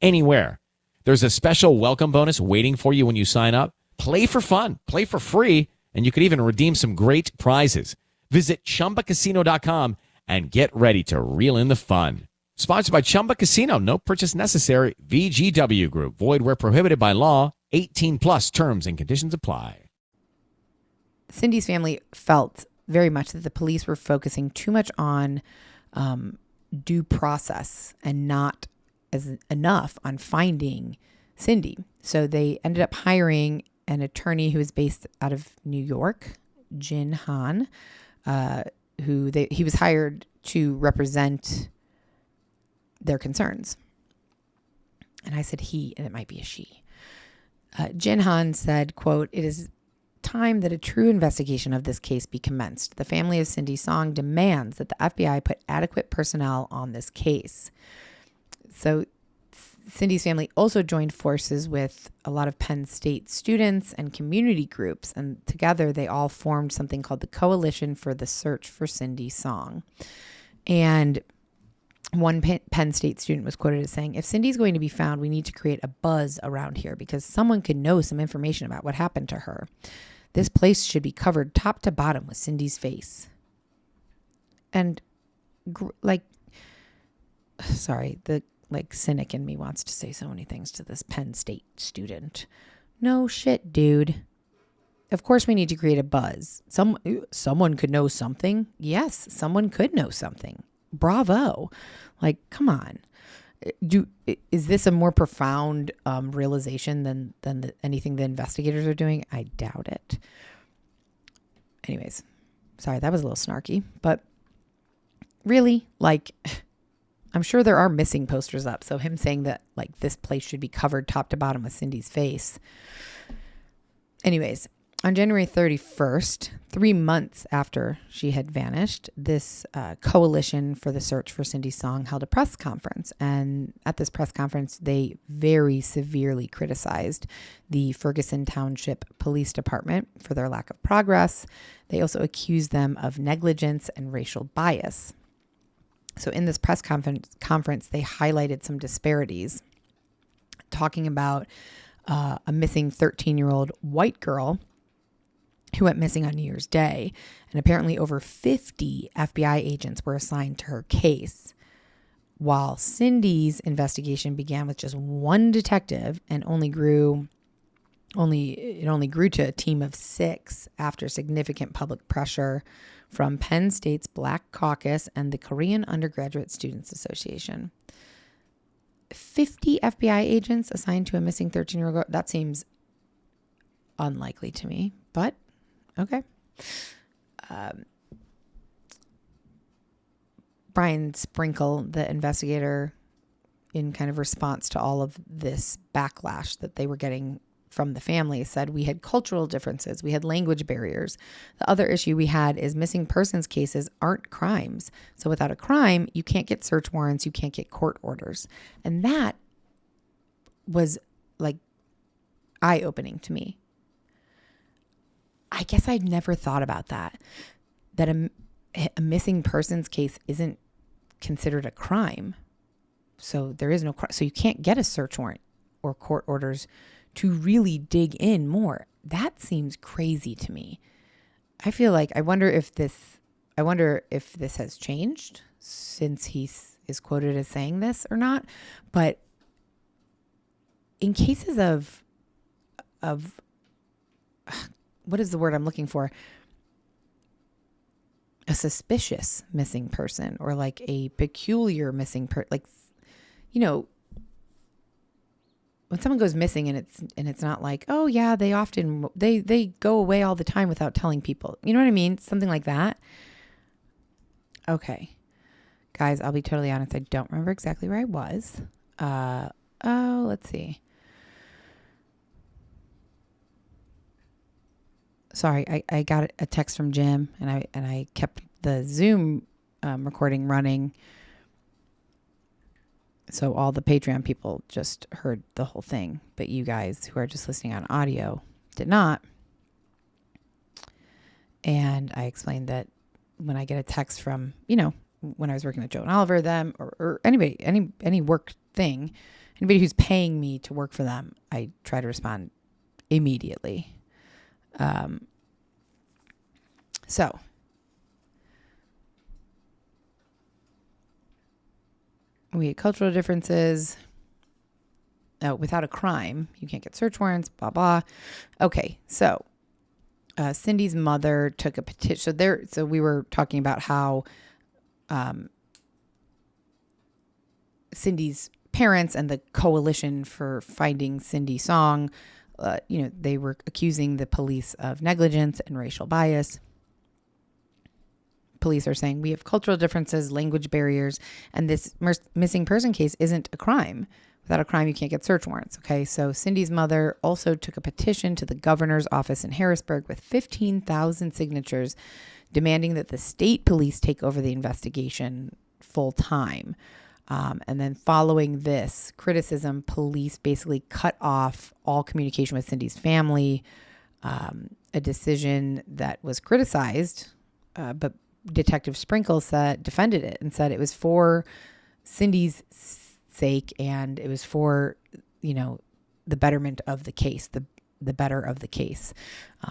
Speaker 4: anywhere. There's a special welcome bonus waiting for you when you sign up. Play for fun, play for free, and you could even redeem some great prizes. Visit ChumbaCasino.com and get ready to reel in the fun. Sponsored by Chumba Casino. No purchase necessary. VGW Group. Void where prohibited by law. 18 plus terms and conditions apply.
Speaker 3: Cindy's family felt very much that the police were focusing too much on due process and not as enough on finding Cindy. So they ended up hiring an attorney who is based out of New York, Jin Han, he was hired to represent their concerns. And I said he, and it might be a she. Jin Han said, quote, "It is time that a true investigation of this case be commenced. The family of Cindy Song demands that the FBI put adequate personnel on this case." So Cindy's family also joined forces with a lot of Penn State students and community groups, and together they all formed something called the Coalition for the Search for Cindy Song. And one Penn State student was quoted as saying, "If Cindy's going to be found, we need to create a buzz around here because someone could know some information about what happened to her. This place should be covered top to bottom with Cindy's face." And the cynic in me wants to say so many things to this Penn State student. No shit, dude. Of course we need to create a buzz. Someone could know something. Yes, someone could know something. Bravo. Like, come on. Is this a more profound realization than anything the investigators are doing? I doubt it. Anyways, sorry, that was a little snarky, but really, I'm sure there are missing posters up. So him saying that this place should be covered top to bottom with Cindy's face. Anyways, on January 31st, 3 months after she had vanished, this Coalition for the Search for Cindy Song held a press conference. And at this press conference, they very severely criticized the Ferguson Township Police Department for their lack of progress. They also accused them of negligence and racial bias. So in this press conference, they highlighted some disparities, talking about a missing 13-year-old white girl who went missing on New Year's Day. And apparently over 50 FBI agents were assigned to her case, while Cindy's investigation began with just one detective and only grew to a team of 6 after significant public pressure from Penn State's Black Caucus and the Korean Undergraduate Students Association. 50 FBI agents assigned to a missing 13-year-old girl. That seems unlikely to me, but okay. Brian Sprinkle, the investigator, in kind of response to all of this backlash that they were getting from the family, said, "We had cultural differences. We had language barriers. The other issue we had is missing persons cases aren't crimes. So without a crime, you can't get search warrants. You can't get court orders." And that was eye-opening to me. I guess I'd never thought about that a missing persons case isn't considered a crime. So there is no crime. So you can't get a search warrant or court orders to really dig in more. That seems crazy to me. I feel like I wonder if this has changed since he is quoted as saying this or not. But in cases of what is the word I'm looking for? A suspicious missing person, or a peculiar missing person, when someone goes missing and it's not oh yeah, they go away all the time without telling people. You know what I mean? Something like that. Okay. Guys, I'll be totally honest. I don't remember exactly where I was. Let's see. sorry, I got a text from Jim, and I kept the Zoom recording running, so all the Patreon people just heard the whole thing, but you guys who are just listening on audio did not. And I explained that when I get a text from, when I was working with Joe and Oliver, them, or anybody, any work thing, anybody who's paying me to work for them, I try to respond immediately. So we had cultural differences. Without a crime, you can't get search warrants, blah, blah. Okay. So, Cindy's mother took a petition. So we were talking about how, Cindy's parents and the coalition for finding Cindy Song, they were accusing the police of negligence and racial bias. Police are saying we have cultural differences, language barriers, and this missing person case isn't a crime. Without a crime, you can't get search warrants. Okay, so Cindy's mother also took a petition to the governor's office in Harrisburg with 15,000 signatures demanding that the state police take over the investigation full time. And then following this criticism, police basically cut off all communication with Cindy's family, a decision that was criticized, but Detective Sprinkle defended it and said it was for Cindy's sake and it was for, the betterment of the case, the better of the case,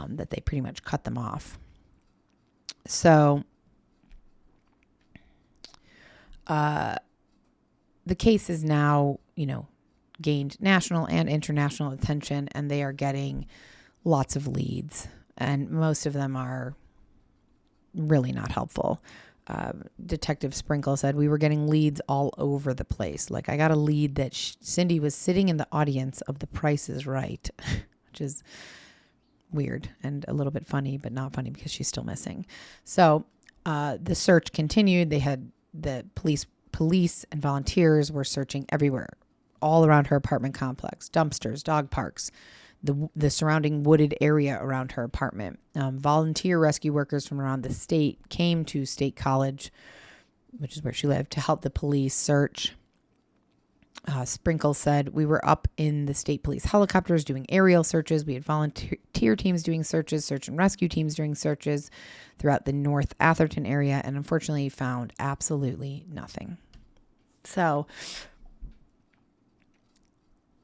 Speaker 3: that they pretty much cut them off. So, the case is now, gained national and international attention, and they are getting lots of leads, and most of them are really not helpful. Detective Sprinkle said we were getting leads all over the place. Like I got a lead that Cindy was sitting in the audience of The Price is Right, which is weird and a little bit funny, but not funny because she's still missing. So the search continued. They had the police and volunteers were searching everywhere, all around her apartment complex, dumpsters, dog parks, the surrounding wooded area around her apartment. Volunteer rescue workers from around the state came to State College, which is where she lived, to help the police search. Sprinkle said, we were up in the state police helicopters doing aerial searches. We had volunteer teams doing searches, search and rescue teams doing searches throughout the North Atherton area, and unfortunately found absolutely nothing. So,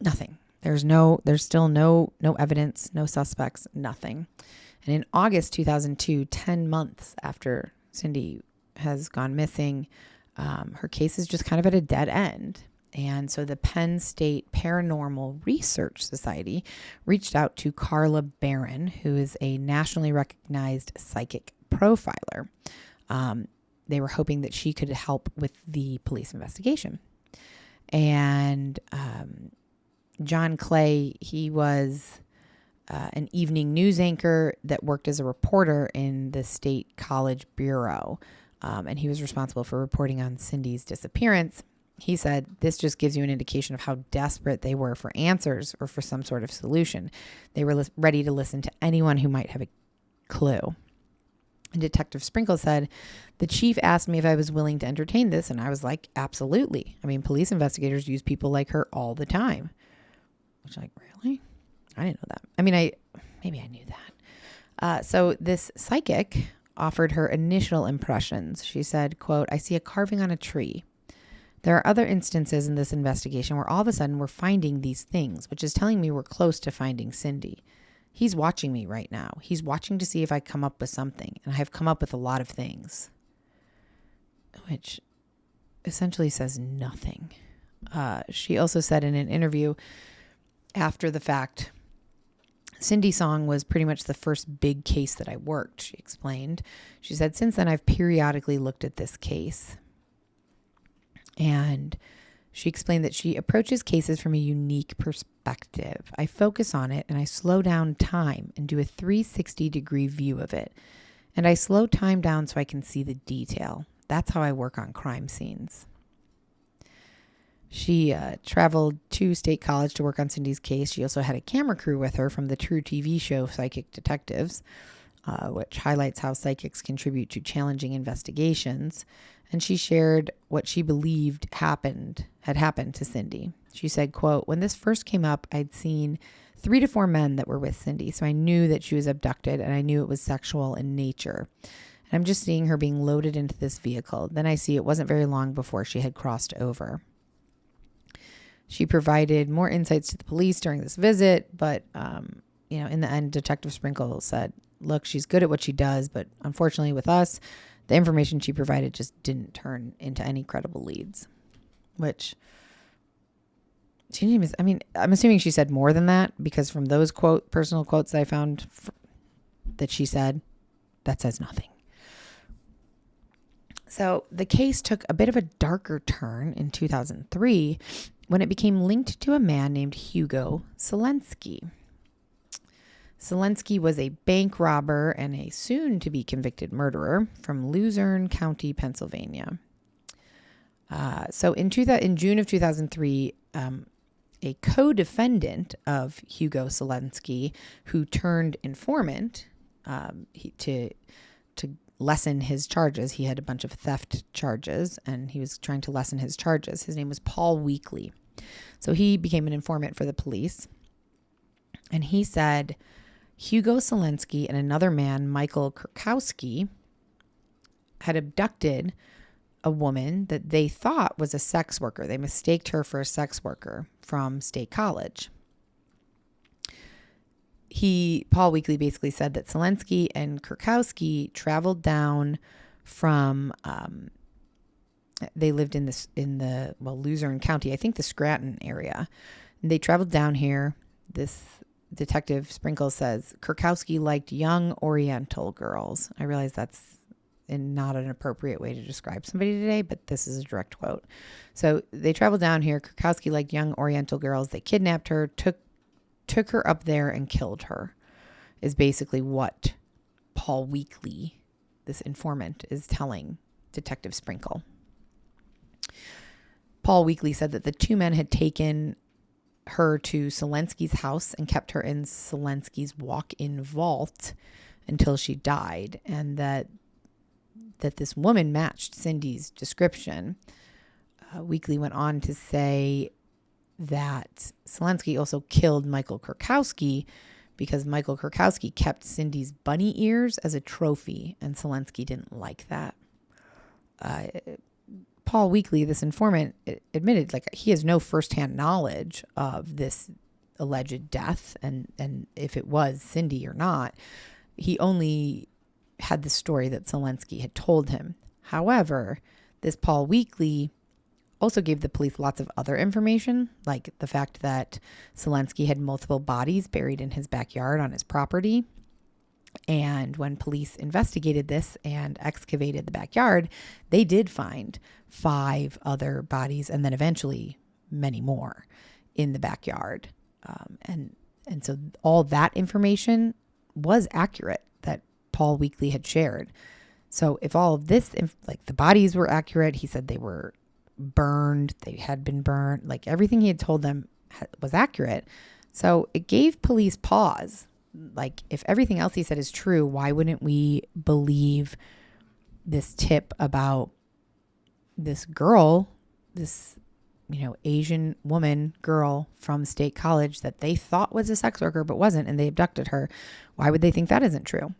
Speaker 3: nothing. There's still no evidence, no suspects, nothing. And in August 2002, 10 months after Cindy has gone missing, her case is just kind of at a dead end. And so the Penn State Paranormal Research Society reached out to Carla Barron, who is a nationally recognized psychic profiler. They were hoping that she could help with the police investigation. And John Clay, he was an evening news anchor that worked as a reporter in the State College Bureau. And he was responsible for reporting on Cindy's disappearance. He said, this just gives you an indication of how desperate they were for answers or for some sort of solution. They were ready to listen to anyone who might have a clue. And Detective Sprinkle said, the chief asked me if I was willing to entertain this, and I was like, absolutely. I mean, police investigators use people like her all the time. Which, like, really? I didn't know that. I mean, maybe I knew that. So this psychic offered her initial impressions. She said, quote, I see a carving on a tree. There are other instances in this investigation where all of a sudden we're finding these things, which is telling me we're close to finding Cindy. He's watching me right now. He's watching to see if I come up with something. And I have come up with a lot of things, which essentially says nothing. She also said in an interview after the fact, Cindy Song was pretty much the first big case that I worked, she explained. She said, since then, I've periodically looked at this case. And she explained that she approaches cases from a unique perspective. I focus on it and I slow down time and do a 360-degree view of it. And I slow time down so I can see the detail. That's how I work on crime scenes. She traveled to State College to work on Cindy's case. She also had a camera crew with her from the True TV show Psychic Detectives, which highlights how psychics contribute to challenging investigations. And she shared what she believed had happened to Cindy. She said, quote, "When this first came up, I'd seen 3 to 4 men that were with Cindy. So I knew that she was abducted and I knew it was sexual in nature. And I'm just seeing her being loaded into this vehicle. Then I see it wasn't very long before she had crossed over." She provided more insights to the police during this visit, but, in the end, Detective Sprinkle said, "Look, she's good at what she does, but unfortunately with us, the information she provided just didn't turn into any credible leads," which she didn't even, I'm assuming she said more than that, because from those personal quotes I found that she said, that says nothing. So the case took a bit of a darker turn in 2003 when it became linked to a man named Hugo Selensky. Selensky was a bank robber and a soon-to-be convicted murderer from Luzerne County, Pennsylvania. So in June of 2003, a co-defendant of Hugo Selensky, who turned informant to lessen his charges. He had a bunch of theft charges, and he was trying to lessen his charges. His name was Paul Weekly. So he became an informant for the police. And he said Hugo Selensky and another man, Michael Kurkowski, had abducted a woman that they thought was a sex worker. They mistaked her for a sex worker from State College. Paul Weekly basically said that Selensky and Kurkowski traveled down from, they lived in Luzerne County, I think the Scranton area. And they traveled down here. This Detective Sprinkle says Kurkowski liked young Oriental girls. I realize that's not an appropriate way to describe somebody today, but this is a direct quote. So they traveled down here. Kurkowski liked young Oriental girls. They kidnapped her, took her up there and killed her, is basically what Paul Weekly, this informant, is telling Detective Sprinkle. Paul Weekly said that the 2 men had taken her to Selensky's house and kept her in Selensky's walk-in vault until she died, and that this woman matched Cindy's description. Weekly went on to say that Selensky also killed Michael Kurkowski because Michael Kurkowski kept Cindy's bunny ears as a trophy, and Selensky didn't like that. Paul Weekly, this informant, admitted he has no firsthand knowledge of this alleged death and if it was Cindy or not. He only had the story that Selensky had told him. However, this Paul Weekly also gave the police lots of other information, like the fact that Selensky had multiple bodies buried in his backyard on his property. And when police investigated this and excavated the backyard, they did find 5 other bodies and then eventually many more in the backyard. And so all that information was accurate that Paul Weekly had shared. So if all of this, the bodies were accurate, he said they were burned, they had been burned, everything he had told them was accurate. So it gave police pause. If everything else he said is true, why wouldn't we believe this tip about this girl, this, Asian woman girl from State College that they thought was a sex worker but wasn't, and they abducted her? Why would they think that isn't true?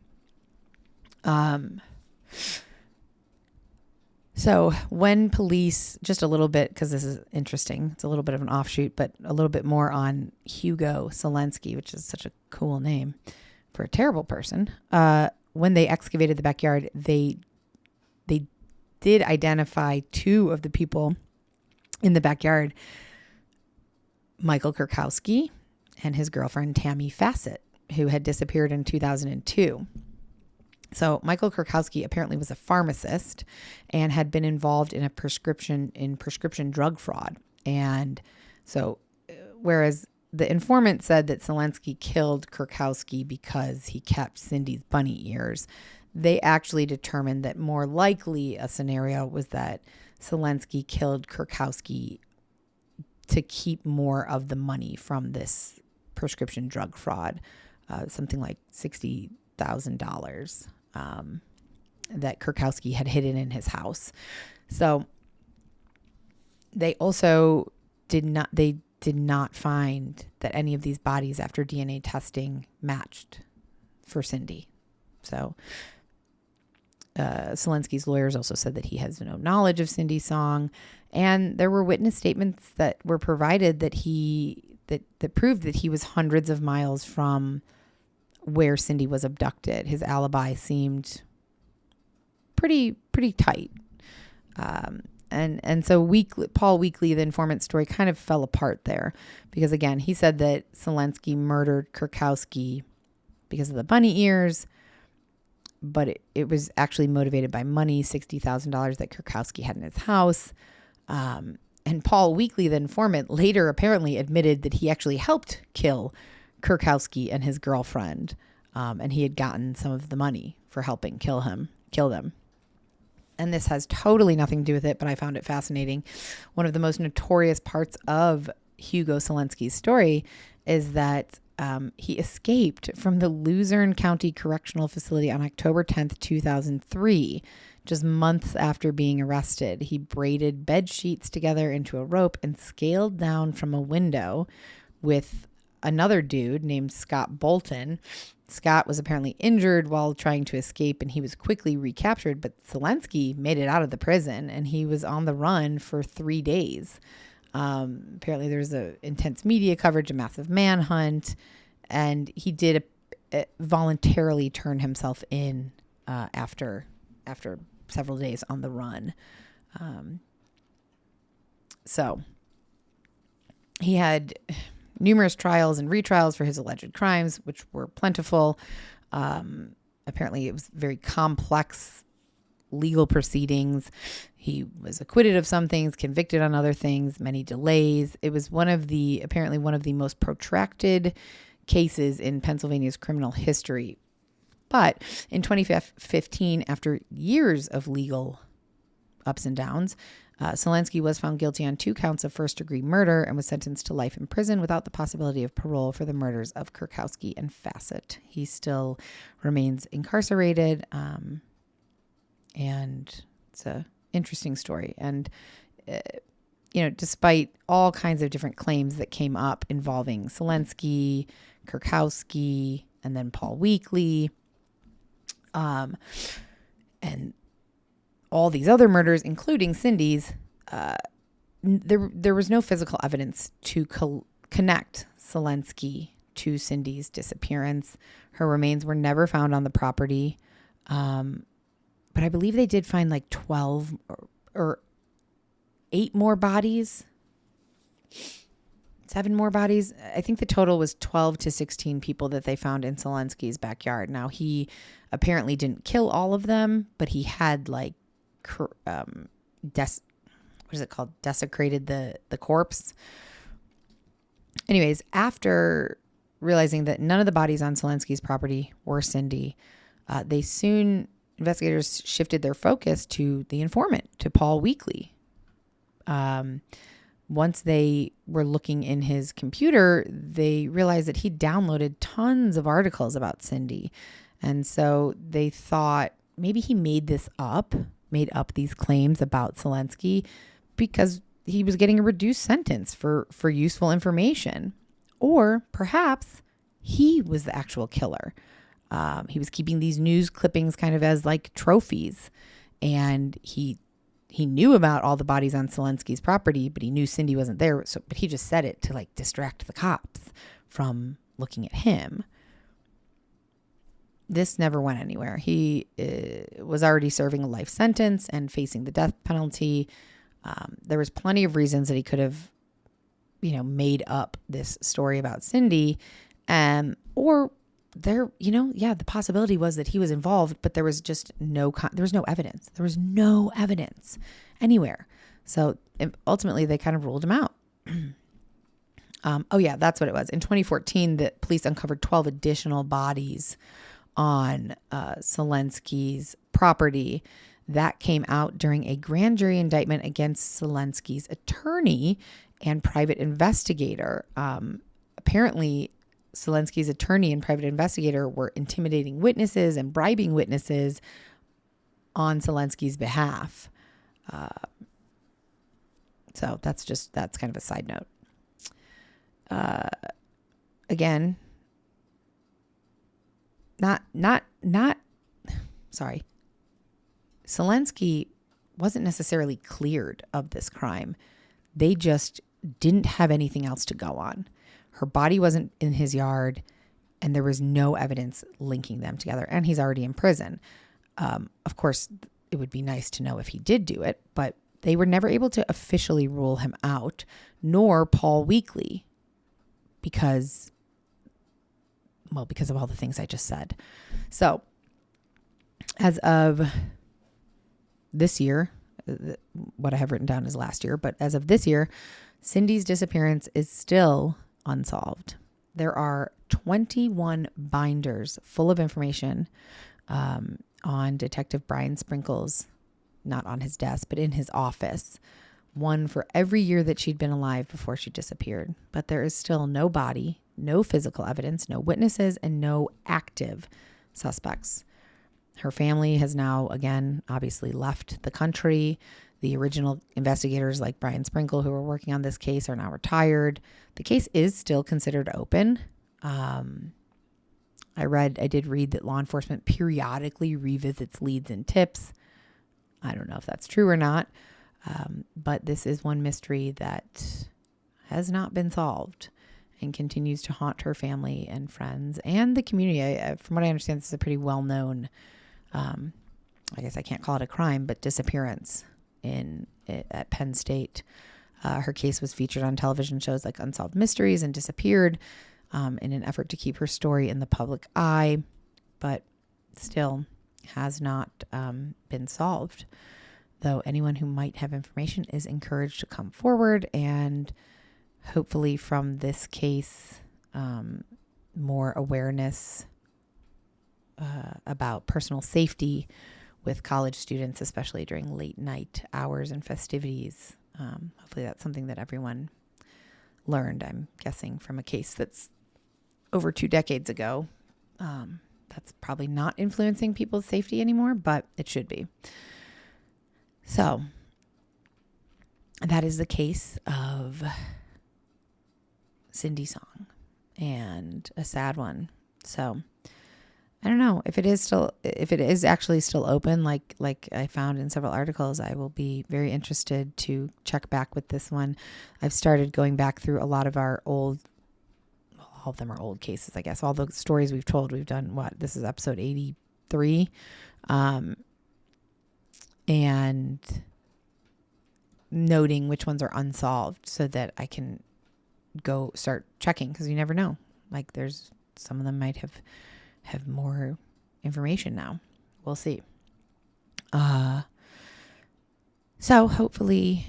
Speaker 3: So when police, just a little bit, because this is interesting, it's a little bit of an offshoot, but a little bit more on Hugo Selensky, which is such a cool name for a terrible person. When they excavated the backyard, they did identify 2 of the people in the backyard, Michael Kurkowski and his girlfriend Tammy Fassett, who had disappeared in 2002. So Michael Kurkowski apparently was a pharmacist and had been involved in prescription drug fraud. And so whereas the informant said that Selensky killed Kurkowski because he kept Cindy's bunny ears, they actually determined that more likely a scenario was that Selensky killed Kurkowski to keep more of the money from this prescription drug fraud, something like $60,000 that Kurkowski had hidden in his house. So they also did not find that any of these bodies after DNA testing matched for Cindy. So Selensky's lawyers also said that he has no knowledge of Cindy's song, and there were witness statements that were provided that that proved that he was hundreds of miles from where Cindy was abducted. His alibi seemed pretty tight. And so Paul Weekly, the informant's story, kind of fell apart there because, again, he said that Selensky murdered Kurkowski because of the bunny ears, but it was actually motivated by money, $60,000 that Kurkowski had in his house. And Paul Weekly, the informant, later apparently admitted that he actually helped kill Kurkowski and his girlfriend, and he had gotten some of the money for helping kill them. And this has totally nothing to do with it, but I found it fascinating. One of the most notorious parts of Hugo Selensky's story is that he escaped from the Luzerne County Correctional Facility on October 10th, 2003, just months after being arrested. He braided bed sheets together into a rope and scaled down from a window with another dude named Scott Bolton. Scott was apparently injured while trying to escape, and he was quickly recaptured, but Selensky made it out of the prison, and he was on the run for 3 days. Apparently there was intense media coverage, a massive manhunt, and he did voluntarily turn himself in after several days on the run. So he had numerous trials and retrials for his alleged crimes, which were plentiful. Apparently it was very complex legal proceedings. He was acquitted of some things, convicted on other things, many delays. It was apparently one of the most protracted cases in Pennsylvania's criminal history. But in 2015, after years of legal ups and downs, Selensky was found guilty on 2 counts of first-degree murder and was sentenced to life in prison without the possibility of parole for the murders of Kurkowski and Fassett. He still remains incarcerated, and it's an interesting story. And, despite all kinds of different claims that came up involving Selensky, Kurkowski, and then Paul Weekly, and all these other murders, including Cindy's, there was no physical evidence to connect Selensky to Cindy's disappearance. Her remains were never found on the property, but I believe they did find like 12 or 8 more bodies. 7 more bodies. I think the total was 12 to 16 people that they found in Selensky's backyard. Now, he apparently didn't kill all of them, but he had desecrated the corpse. Anyways, after realizing that none of the bodies on Selensky's property were Cindy, investigators shifted their focus to the informant, to Paul Weekly. Once they were looking in his computer, they realized that he downloaded tons of articles about Cindy. And so they thought maybe he made up these claims about Selensky because he was getting a reduced sentence for useful information. Or perhaps he was the actual killer. He was keeping these news clippings kind of as like trophies. And he knew about all the bodies on Selensky's property, but he knew Cindy wasn't there. But he just said it to like distract the cops from looking at him. This never went anywhere. He was already serving a life sentence and facing the death penalty. There was plenty of reasons that he could have, made up this story about Cindy. Or the possibility was that he was involved, but there was just no evidence. There was no evidence anywhere. So ultimately they kind of ruled him out. That's what it was. In 2014, the police uncovered 12 additional bodies on Selensky's property. That came out during a grand jury indictment against Selensky's attorney and private investigator. Apparently, Zelensky's attorney and private investigator were intimidating witnesses and bribing witnesses on Zelensky's behalf. So that's kind of a side note. Again, sorry. Zelensky wasn't necessarily cleared of this crime. They just didn't have anything else to go on. Her body wasn't in his yard, and there was no evidence linking them together. And he's already in prison. Of course, it would be nice to know if he did do it, but they were never able to officially rule him out, nor Paul Weakley, because of all the things I just said. So, as of this year, what I have written down is last year, but as of this year, Cindy's disappearance is still unsolved. There are 21 binders full of information on Detective Brian Sprinkle's, not on his desk, but in his office. One for every year that she'd been alive before she disappeared. But there is still no body, no physical evidence, no witnesses, and no active suspects. Her family has now, again, obviously left the country. The original investigators like Brian Sprinkle, who were working on this case, are now retired. The case is still considered open. I did read that law enforcement periodically revisits leads and tips. I don't know if that's true or not, but this is one mystery that has not been solved and continues to haunt her family and friends and the community. From what I understand, this is a pretty well-known, I guess I can't call it a crime, but disappearance at Penn State. Her case was featured on television shows like Unsolved Mysteries and Disappeared in an effort to keep her story in the public eye, but still has not been solved. Though anyone who might have information is encouraged to come forward, and hopefully from this case, more awareness about personal safety with college students, especially during late night hours and festivities. Hopefully that's something that everyone learned, I'm guessing, from a case that's over 2 decades ago. That's probably not influencing people's safety anymore, but it should be. So that is the case of Cindy Song, and a sad one. So I don't know if it is actually still open, like I found in several articles. I will be very interested to check back with this one. I've started going back through a lot of our all of them are old cases, I guess. All the stories we've told, we've done this is episode 83. And noting which ones are unsolved so that I can go start checking, because you never know. Like there's some of them might have more information now. We'll see. So hopefully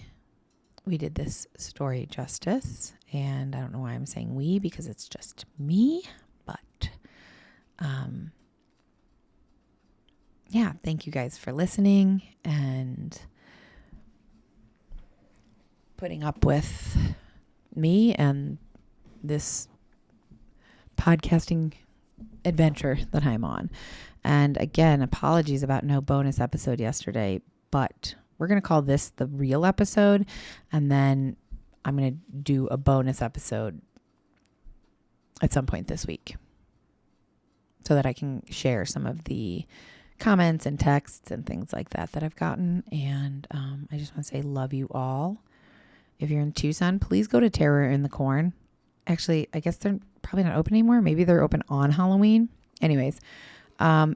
Speaker 3: we did this story justice, and I don't know why I'm saying we, because it's just me, but yeah, thank you guys for listening and putting up with me and this podcasting adventure that I'm on. And again, apologies about no bonus episode yesterday, but we're going to call this the real episode. And then I'm going to do a bonus episode at some point this week so that I can share some of the comments and texts and things like that I've gotten. And I just want to say love you all. If you're in Tucson, please go to Terror in the Corn. Actually, I guess they're probably not open anymore. Maybe they're open on Halloween. Anyways,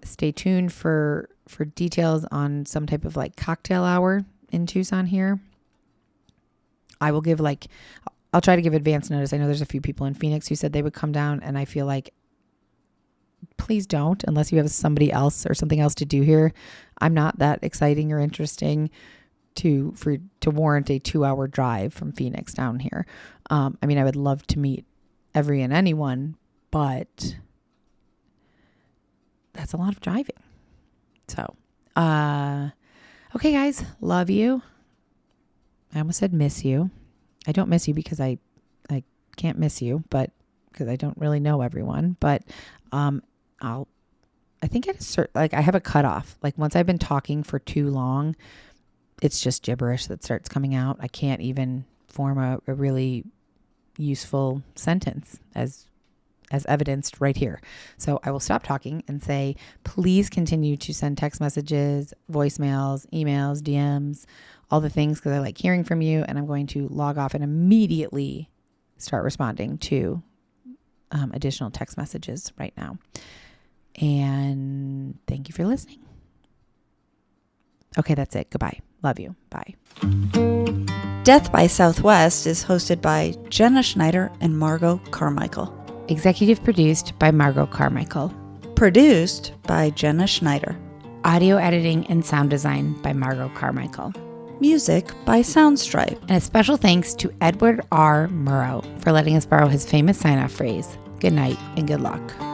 Speaker 3: stay tuned for details on some type of like cocktail hour in Tucson here. I'll try to give advance notice. I know there's a few people in Phoenix who said they would come down, and I feel like please don't, unless you have somebody else or something else to do here. I'm not that exciting or interesting to warrant a 2-hour drive from Phoenix down here. I mean, I would love to meet every and anyone, but that's a lot of driving. So, okay, guys, love you. I almost said miss you. I don't miss you because I can't miss you, but because I don't really know everyone. But I think at a certain, like, I have a cutoff. Like, once I've been talking for too long, it's just gibberish that starts coming out. I can't even form a really useful sentence as evidenced right here. So I will stop talking and say, please continue to send text messages, voicemails, emails, DMs, all the things, because I like hearing from you. And I'm going to log off and immediately start responding to additional text messages right now. And thank you for listening. Okay, that's it. Goodbye. Love you. Bye.
Speaker 5: Death by Southwest is hosted by Jenna Schneider and Margot Carmichael.
Speaker 3: Executive produced by Margot Carmichael.
Speaker 5: Produced by Jenna Schneider.
Speaker 3: Audio editing and sound design by Margot Carmichael.
Speaker 5: Music by Soundstripe.
Speaker 3: And a special thanks to Edward R. Murrow for letting us borrow his famous sign-off phrase, good night and good luck.